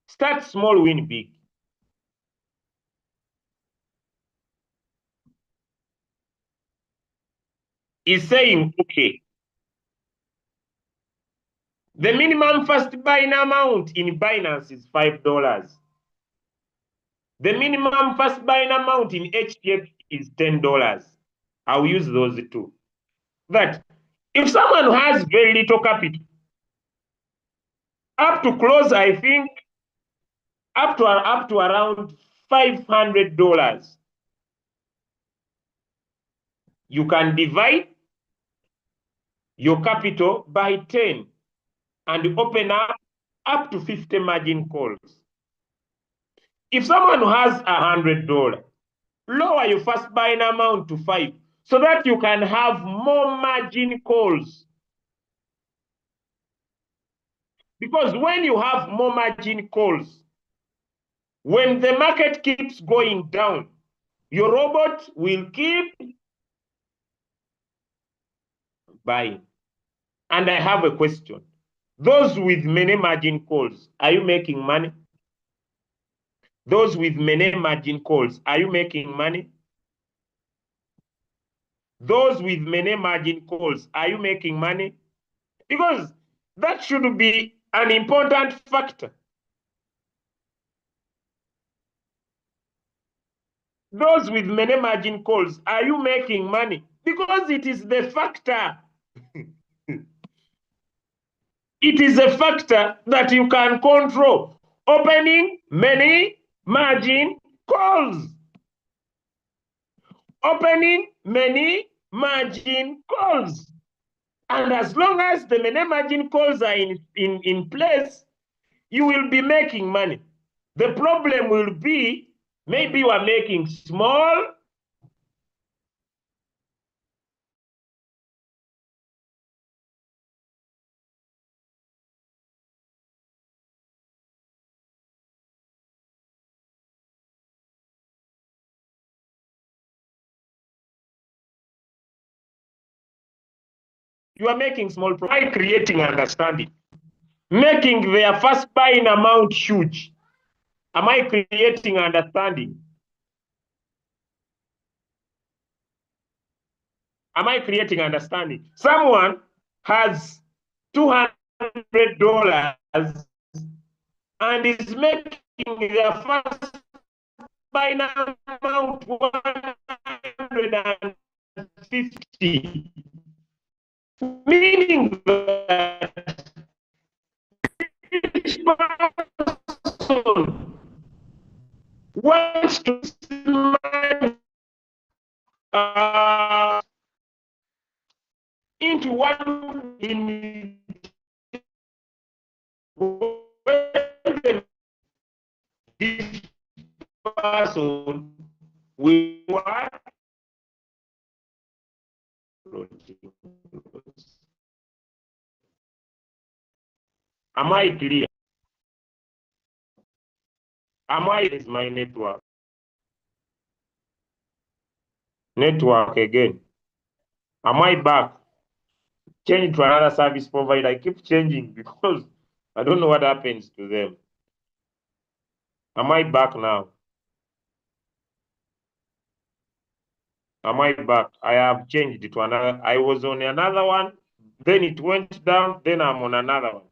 A: start small, win big. Is saying, okay, the minimum first buying amount in Binance is $5. The minimum first buying amount in HTX is $10. I'll use those two. That if someone has very little capital, up to close, I think, up to around $500, you can divide your capital by 10 and open up to 50 margin calls. If someone has $100, lower your first buying amount to 5 so that you can have more margin calls. Because when you have more margin calls, when the market keeps going down, your robot will keep buying. And I have a question. Those with many margin calls, are you making money? Those with many margin calls, are you making money? Those with many margin calls, are you making money? Because that should be an important factor. Those with many margin calls, are you making money? Because it is the factor. It is a factor that you can control. Opening many margin calls. Opening many margin calls. And as long as the many margin calls are in place, you will be making money. The problem will be maybe you are making small. You are making small profit by creating understanding, making their first buying amount huge. Am I creating understanding? Am I creating understanding? Someone has $200 and is making their first buying amount 150, meaning that each person wants to into one in this person will what? Am I clear? Am I is my network? Network again. Am I back? Change to another service provider. I keep changing because I don't know what happens to them. Am I back now? Am I back? I have changed it to another. I was on another one, then it went down, then I'm on another one.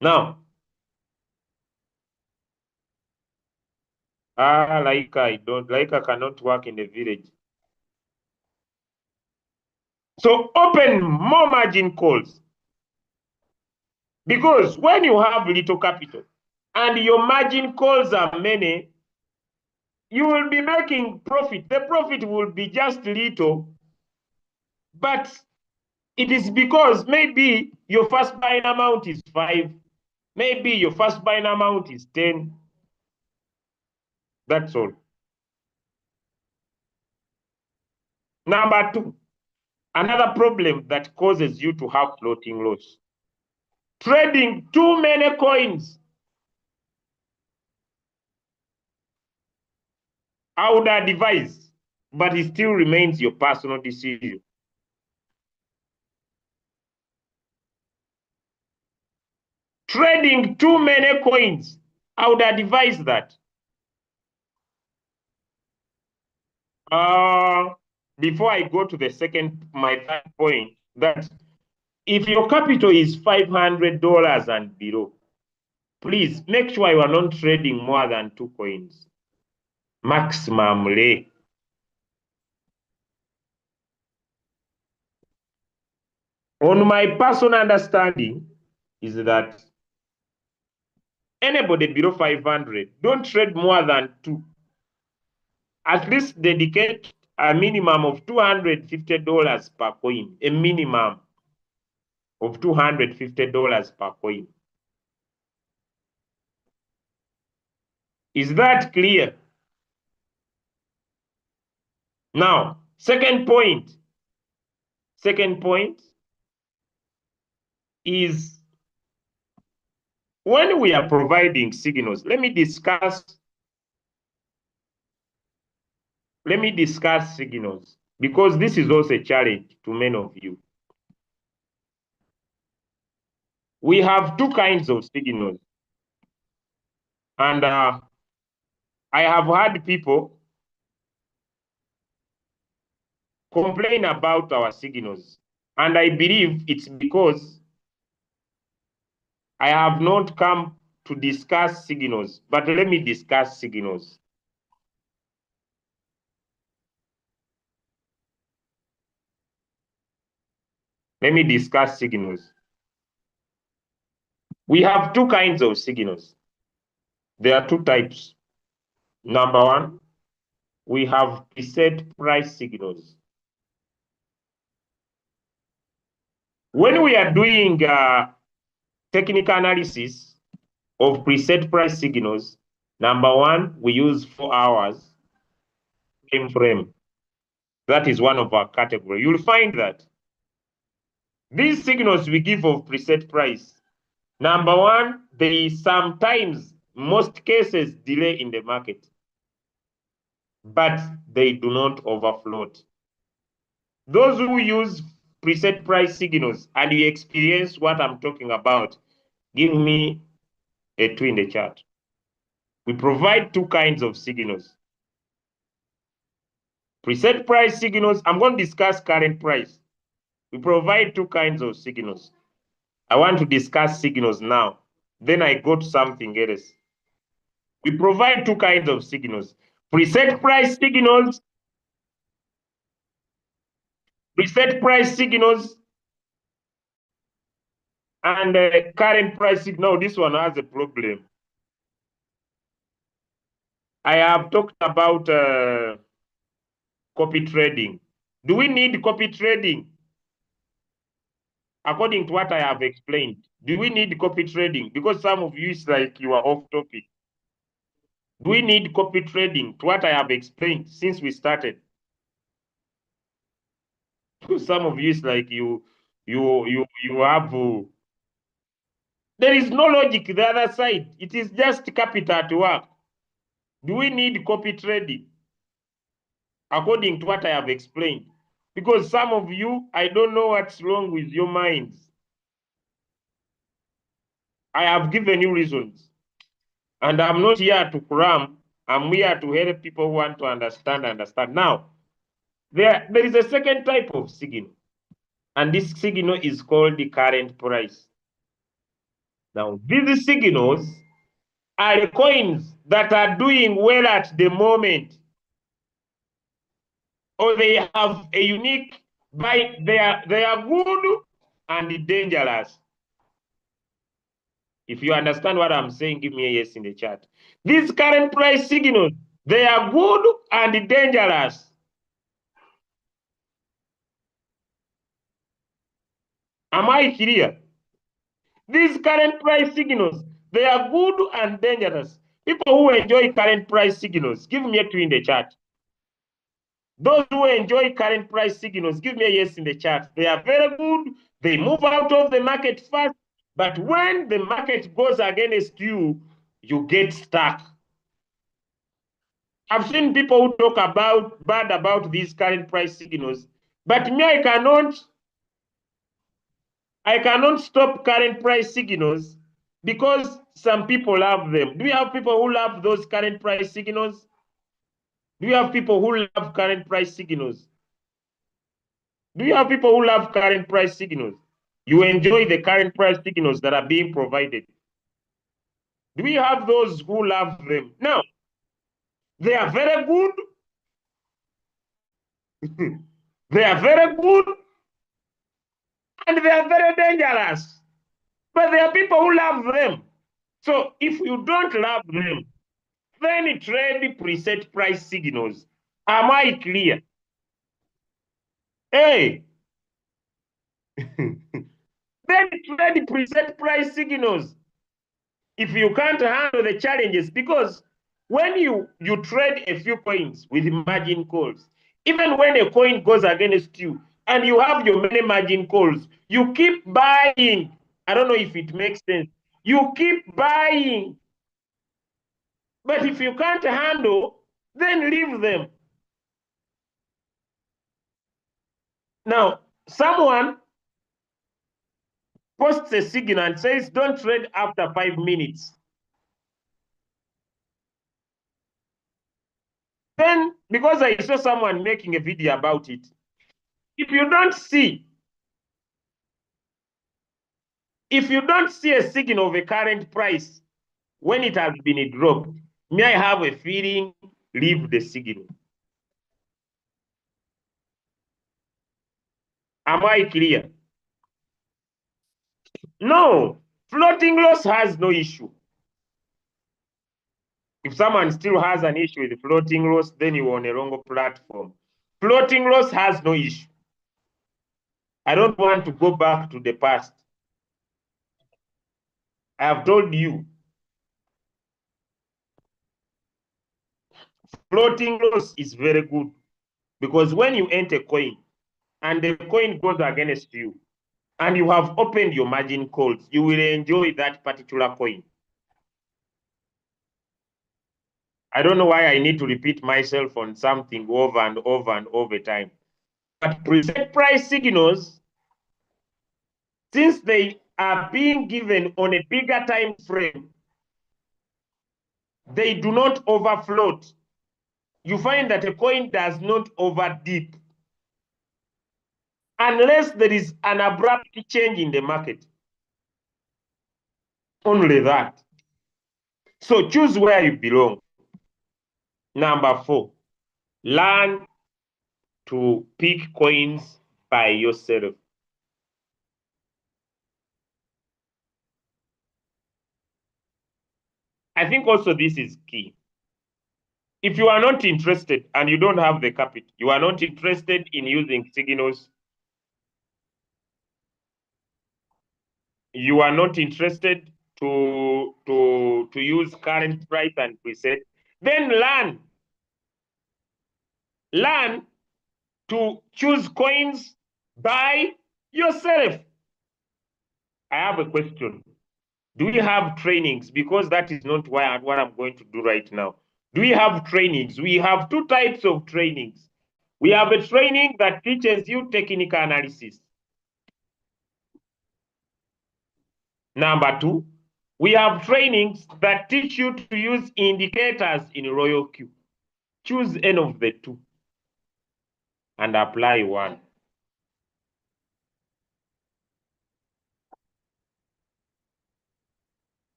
A: Now, like I cannot work in the village. So open more margin calls. Because when you have little capital and your margin calls are many, you will be making profit. The profit will be just little, but it is because maybe your first buying amount is 5, maybe your first buying amount is 10. That's all. Number 2, another problem that causes you to have floating loss. Trading too many coins. I would advise, but it still remains your personal decision. Trading too many coins, I would advise that. Before I go to my third point, that if your capital is $500 and below, please make sure you are not trading more than 2 coins. Maximum. On my personal understanding is that anybody below 500, don't trade more than 2. At least dedicate a minimum of $250 per coin, a minimum of $250 per coin. Is that clear? Now, second point. is when we are providing signals, let me discuss signals, because this is also a challenge to many of you. We have two kinds of signals. And I have had people complain about our signals. And I believe it's because I have not come to discuss signals, but let me discuss signals. Let me discuss signals. We have two kinds of signals. There are two types. Number one, we have preset price signals. When we are doing technical analysis of preset price signals, number one, we use 4 hours time frame. That is one of our category. You'll find that these signals we give of preset price, number one, there is sometimes, most cases, delay in the market, but they do not overfloat. Those who use preset price signals and you experience what I'm talking about, give me a 2 in the chat. We provide two kinds of signals. Preset price signals, I'm going to discuss current price. We provide two kinds of signals. I want to discuss signals now. Then I go to something else. We provide two kinds of signals. Preset price signals, and current price signal. This one has a problem. I have talked about copy trading. Do we need copy trading? According to what I have explained, do we need copy trading? Because some of you, it's like you are off topic. Do we need copy trading to what I have explained since we started? Some of you, it's like you have. There is no logic the other side. It is just capital at work. Do we need copy trading? According to what I have explained. Because some of you, I don't know what's wrong with your minds. I have given you reasons. And I'm not here to cram. I'm here to help people who want to understand. Now, there is a second type of signal. And this signal is called the current price. Now, these signals are the coins that are doing well at the moment, or they have a unique buy. They are good and dangerous. If you understand what I'm saying, give me a yes in the chat. These current price signals, they are good and dangerous. Am I clear? These current price signals, they are good and dangerous. People who enjoy current price signals, give me a 2 in the chat. Those who enjoy current price signals, give me a yes in the chat. They are very good. They move out of the market fast. But when the market goes against you, you get stuck. I've seen people who talk bad about these current price signals, but me, I cannot stop current price signals because some people love them. Do we have people who love those current price signals? Do you have people who love current price signals? Do you have people who love current price signals? You enjoy the current price signals that are being provided. Do we have those who love them? Now, they are very good. They are very good and they are very dangerous. But there are people who love them. So if you don't love them, then trade preset price signals. Am I clear? Hey, then trade preset price signals. If you can't handle the challenges, because when you trade a few coins with margin calls, even when a coin goes against you and you have your many margin calls, you keep buying I don't know if it makes sense. You keep buying. But if you can't handle, then leave them. Now, someone posts a signal and says, don't trade after 5 minutes. Then, because I saw someone making a video about it, if you don't see a signal of a current price when it has been dropped, may I have a feeling, leave the signal. Am I clear? No, floating loss has no issue. If someone still has an issue with floating loss, then you're on a wrong platform. Floating loss has no issue. I don't want to go back to the past. I have told you, floating loss is very good because when you enter a coin and the coin goes against you and you have opened your margin calls, you will enjoy that particular coin. I don't know why I need to repeat myself on something over and over and over time. But preset price signals, since they are being given on a bigger time frame, they do not overfloat. You find that a coin does not overdip unless there is an abrupt change in the market. Only that. So choose where you belong. Number 4, learn to pick coins by yourself. I think also this is key. If you are not interested and you don't have the capital, you are not interested in using signals, you are not interested to use current price and preset, then learn to choose coins by yourself. I have a question. Do we have trainings? Because that is not what I'm going to do right now. Do we have trainings? We have 2 types of trainings. We have a training that teaches you technical analysis. Number 2, we have trainings that teach you to use indicators in Royal Q. Choose any of the 2 and apply one.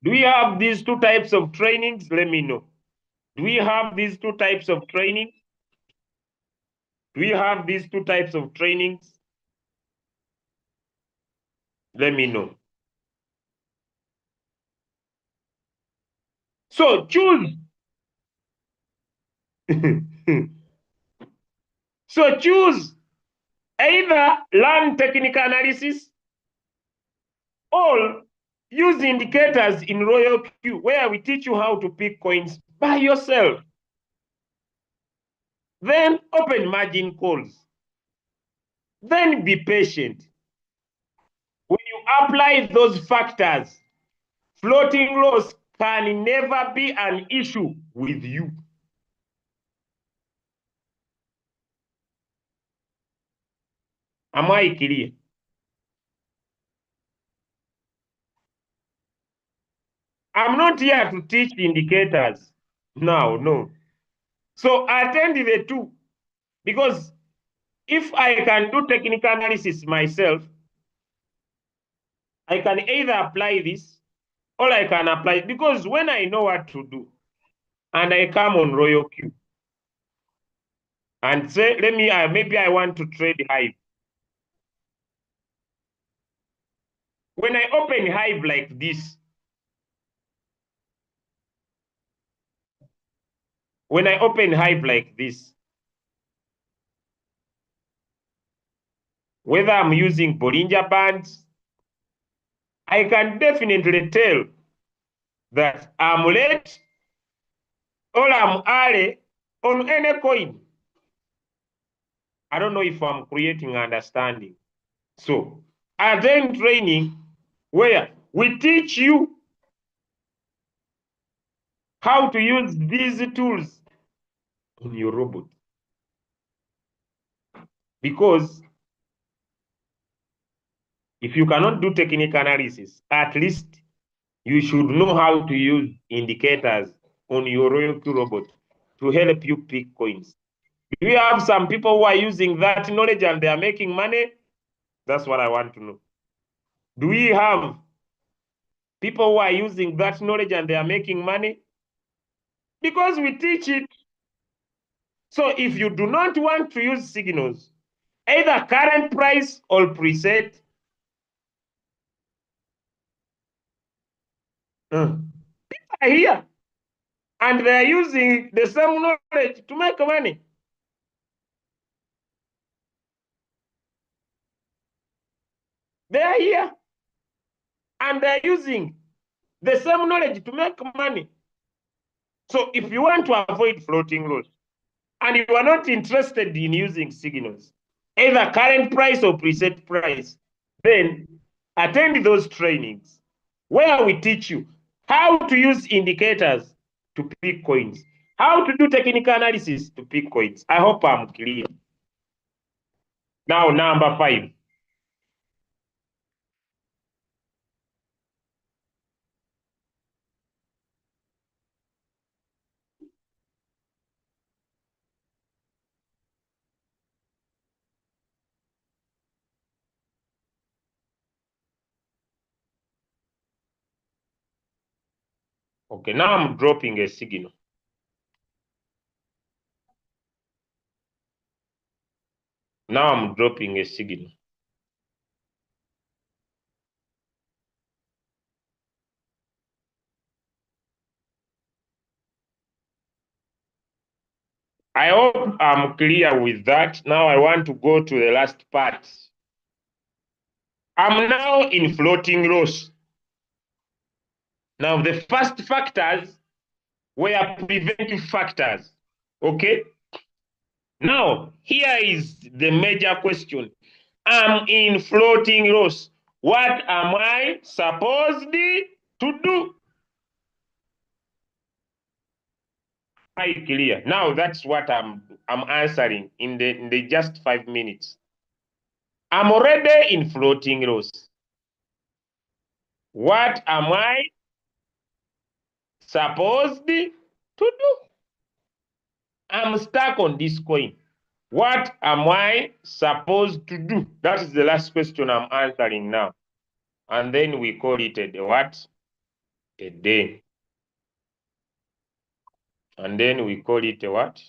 A: Do we have these 2 types of trainings? Let me know. Do we have these 2 types of trainings? Do we have these 2 types of trainings? Let me know. So choose. So choose either learn technical analysis or use indicators in Royal Q, where we teach you how to pick coins by yourself. Then open margin calls. Then be patient. When you apply those factors, floating loss can never be an issue with you. Am I clear? I'm not here to teach indicators. No. So attend the 2, because if I can do technical analysis myself, I can either apply this or I can apply, because when I know what to do and I come on Royal Q and say, maybe I want to trade Hive. When I open Hive like this, whether I'm using Bollinger Bands, I can definitely tell that I'm late or I'm early on any coin. I don't know if I'm creating understanding. So attend training where we teach you how to use these tools on your robot. Because if you cannot do technical analysis, at least you should know how to use indicators on your royalty robot to help you pick coins. Do you have some people who are using that knowledge and they are making money? That's what I want to know. Do we have people who are using that knowledge and they are making money? Because we teach it. So if you do not want to use signals, either current price or preset, people are here and they are using the same knowledge to make money. They are here and they are using the same knowledge to make money. So if you want to avoid floating loss and you are not interested in using signals, either current price or preset price, then attend those trainings where we teach you how to use indicators to pick coins, how to do technical analysis to pick coins. I hope I'm clear. Now, number 5. Okay, now I'm dropping a signal. Now I'm dropping a signal. I hope I'm clear with that. Now I want to go to the last part. I'm now in floating loss. Now the first factors were preventive factors. Okay? Now, here is the major question. I'm in floating loss. What am I supposed to do? Are you clear? Now that's what I'm answering in the just 5 minutes. I'm already in floating loss. What am I supposed to do? I'm stuck on this coin. What am I supposed to do? That is the last question I'm answering now. And then we call it a what? A day. And then we call it a what?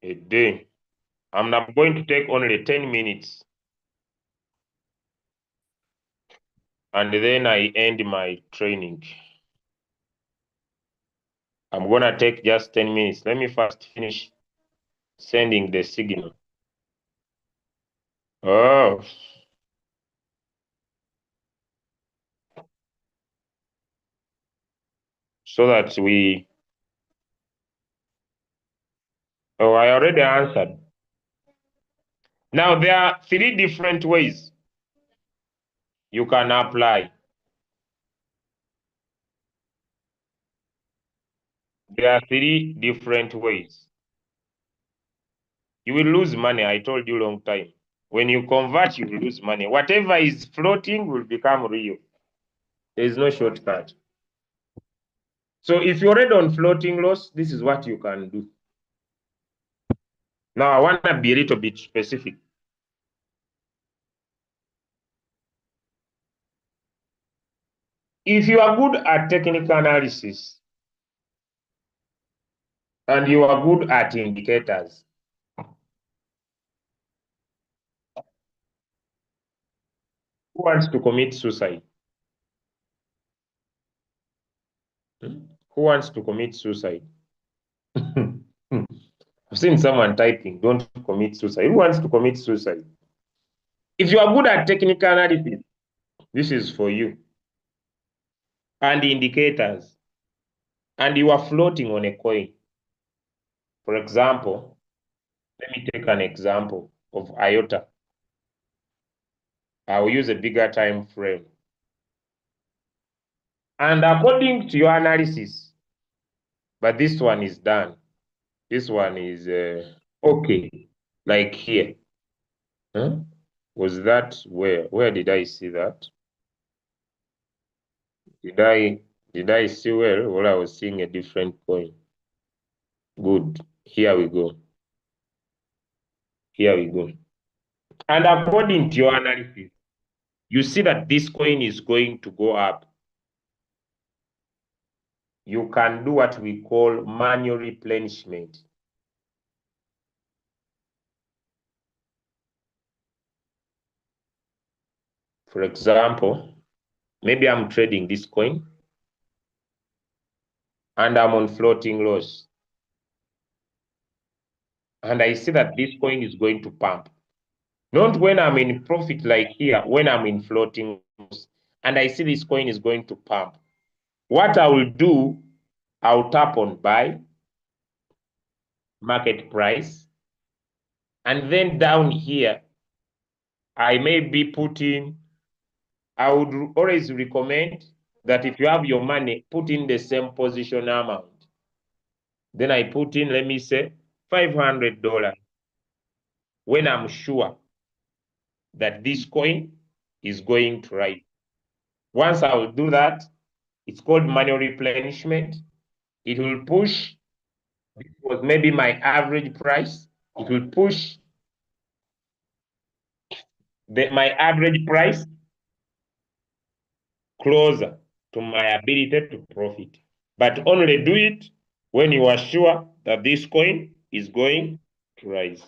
A: A day. And I'm going to take only 10 minutes. And then I end my training. I'm going to take just 10 minutes. Let me first finish sending the signal. Oh. So that we... Oh, I already answered. Now, there are 3 different ways you can apply. There are 3 different ways. You will lose money, I told you long time. When you convert, you will lose money. Whatever is floating will become real. There is no shortcut. So if you're already on floating loss, this is what you can do. Now, I want to be a little bit specific. If you are good at technical analysis and you are good at indicators, who wants to commit suicide? Who wants to commit suicide? I've seen someone typing, don't commit suicide. Who wants to commit suicide? If you are good at technical analysis, this is for you. And indicators, and you are floating on a coin. For example, let me take an example of IOTA. I will use a bigger time frame. And according to your analysis, but this one is done. This one is okay, like here. Huh? Was that where? Where did I see that? Did I see well, or I was seeing a different coin? Good. Here we go. Here we go. And according to your analysis, you see that this coin is going to go up. You can do what we call manual replenishment. For example, maybe I'm trading this coin and I'm on floating loss. And I see that this coin is going to pump. Not when I'm in profit like here, when I'm in floating loss. And I see this coin is going to pump. What I will do, I'll tap on buy, market price. And then down here, I may be putting, I would always recommend that if you have your money, put in the same position amount. Then I put in, let me say, $500 when I'm sure that this coin is going to rise. Once I will do that, it's called manual replenishment. It will push, this was maybe my average price. It will push my average price closer to my ability to profit. But only do it when you are sure that this coin is going to rise.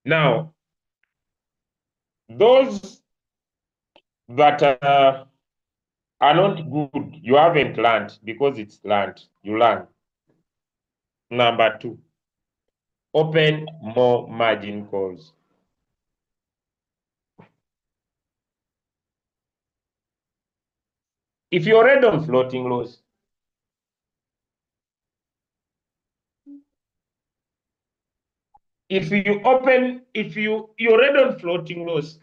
A: Now, those that are not good, you haven't learned because it's learned. You learn. Number 2, open more margin calls. If you're already on floating loss, if you're already on floating loss,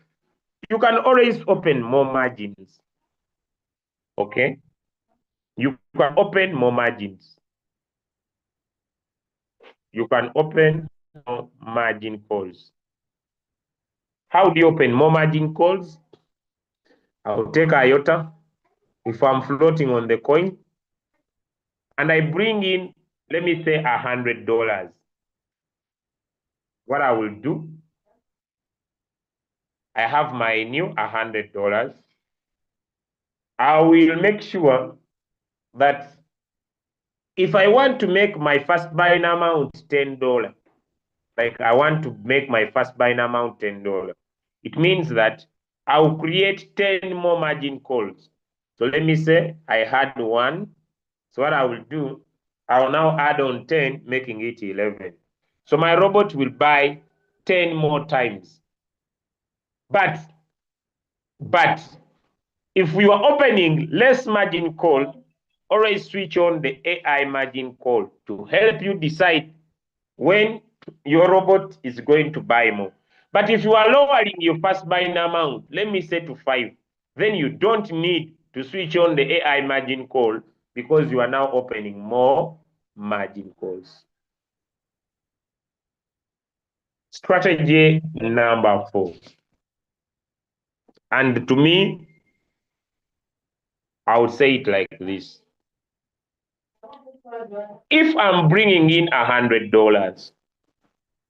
A: you can always open more margins. Okay? You can open more margins. You can open more margin calls. How do you open more margin calls? I'll take IOTA if I'm floating on the coin and I bring in, let me say, $100. What I will do, I have my new $100. I will make sure that if I want to make my first buying amount $10, like I want to make my first buying amount $10, it means that I'll create 10 more margin calls. So let me say I had 1. So what I will do, I'll now add on 10, making it 11. So my robot will buy 10 more times. But if we are opening less margin call, always switch on the AI margin call to help you decide when your robot is going to buy more. But if you are lowering your first buying amount, let me say to 5, then you don't need to switch on the AI margin call because you are now opening more margin calls. Strategy number 4. And to me, I would say it like this. If I'm bringing in $100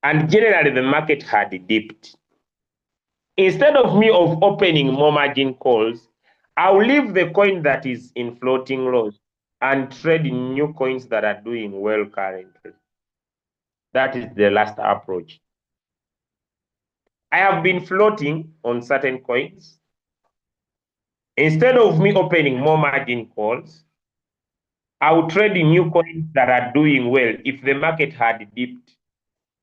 A: and generally the market had dipped, instead of me opening more margin calls, I'll leave the coin that is in floating loss and trade in new coins that are doing well currently. That is the last approach. I have been floating on certain coins. Instead of me opening more margin calls, I will trade in new coins that are doing well. If the market had dipped,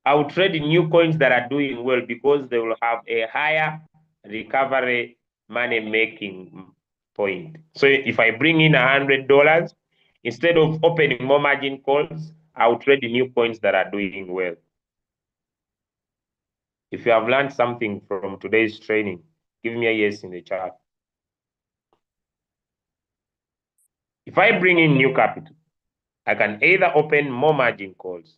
A: I will trade in new coins that are doing well because they will have a higher recovery money making point. So if I bring in $100, instead of opening more margin calls, I will trade in new coins that are doing well. If you have learned something from today's training, give me a yes in the chat. If I bring in new capital, I can either open more margin calls.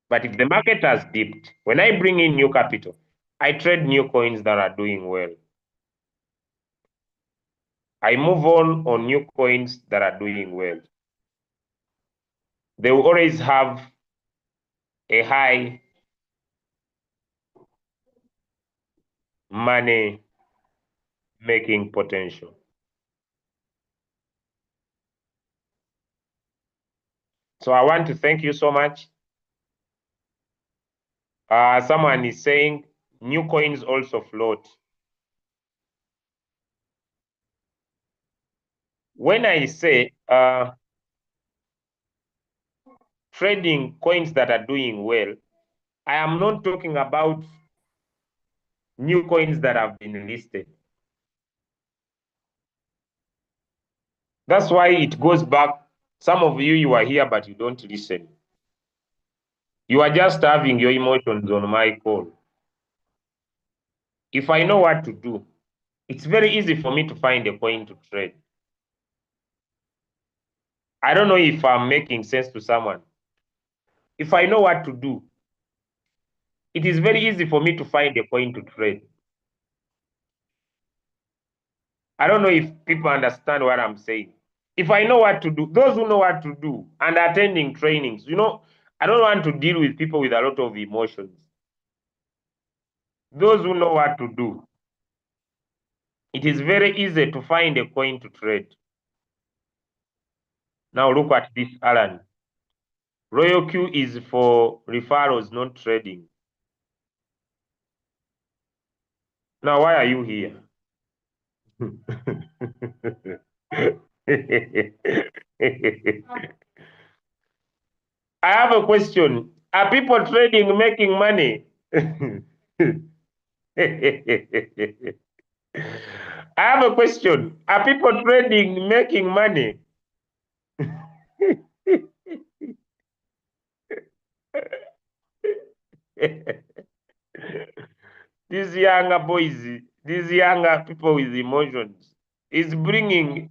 A: But if the market has dipped, when I bring in new capital, I trade new coins that are doing well. I move on new coins that are doing well. They will always have a high money making potential. So I want to thank you so much. Someone is saying new coins also float. When I say trading coins that are doing well, I am not talking about new coins that have been listed. That's why it goes back. Some of you are here, but you don't listen. You are just having your emotions on my call. If I know what to do, it's very easy for me to find a coin to trade. I don't know if I'm making sense to someone. If I know what to do, it is very easy for me to find a coin to trade. I don't know if people understand what I'm saying. If I know what to do, those who know what to do and attending trainings, I don't want to deal with people with a lot of emotions. Those who know what to do, it is very easy to find a coin to trade. Now look at this, Alan. Royal Q is for referrals, not trading. Now, why are you here? I have a question. Are people trading making money? I have a question. Are people trading making money? These younger boys, these younger people with emotions, is bringing.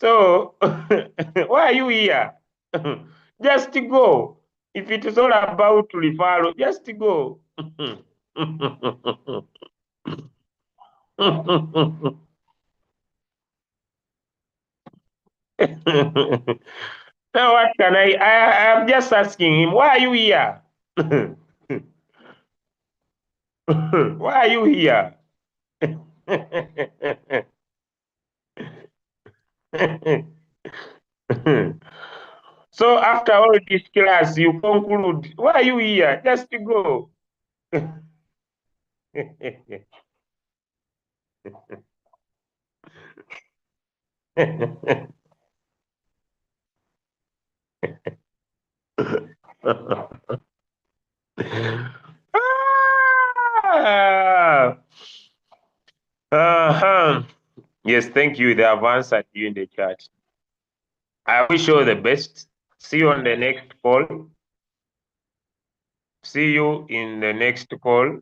A: So, why are you here? Just go. If it is all about referral, just go. Now, what can I'm just asking him, why are you here? Why are you here? So after all this class, you conclude, why are you here? Just go. Ah, uh-huh. Yes, thank you. They have answered you in the chat. I wish you all the best. See you on the next call. See you in the next call.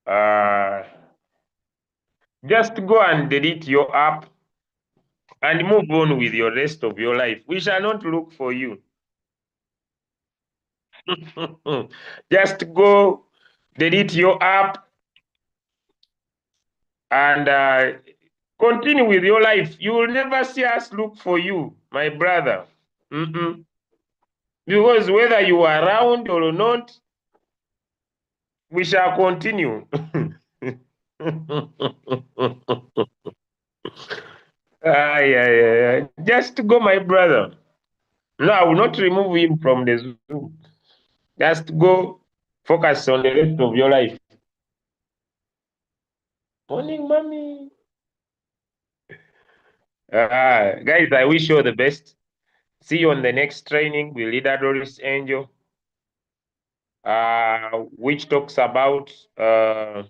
A: Uh, just go and delete your app and move on with your rest of your life. We shall not look for you. Just go delete your app and continue with your life. You will never see us look for you, my brother. Because whether you are around or not, we shall continue. Yeah. Just go, my brother. No, I will not remove him from the Zoom. Just go focus on the rest of your life. Morning, mommy. Guys, I wish you all the best. See you on the next training with Leader Doris Angel, which talks about uh,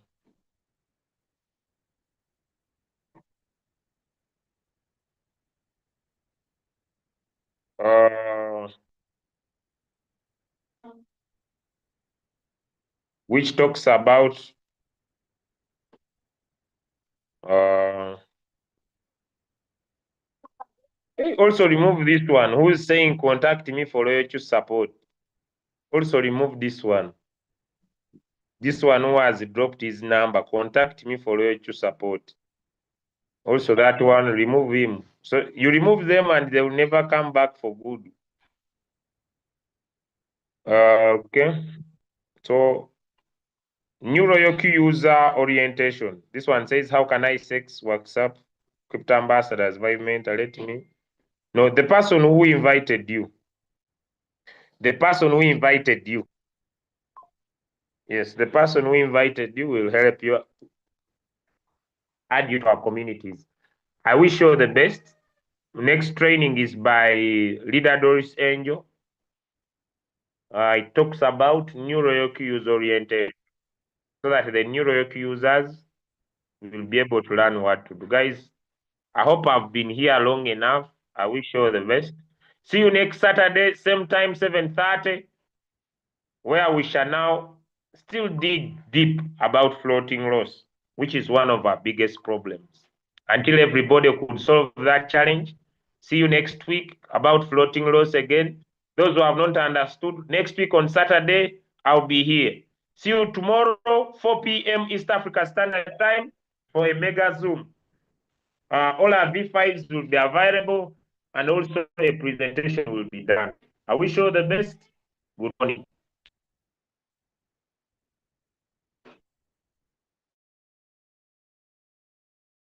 A: which talks about also remove this one. Who is saying contact me for OHU support? Also remove this one. This one who has dropped his number, contact me for OHU support. Also that one, remove him. So you remove them and they will never come back for good. Okay. So new Royoku user orientation. This one says, how can I sex WhatsApp crypto ambassadors? Environmental, let me. No, the person who invited you. The person who invited you. Yes, the person who invited you will help you add you to our communities. I wish you all the best. Next training is by Leader Doris Angel. It talks about new Royoku user oriented, so that the new Royoku users will be able to learn what to do. Guys, I hope I've been here long enough. I wish you all the best. See you next Saturday, same time, 7:30, where we shall now still dig deep about floating loss, which is one of our biggest problems. Until everybody could solve that challenge. See you next week about floating loss again. Those who have not understood, next week on Saturday, I'll be here. See you tomorrow, 4 p.m. East Africa Standard Time for a mega Zoom. All our V5s will be available and also a presentation will be done. I wish you all the best. Good morning.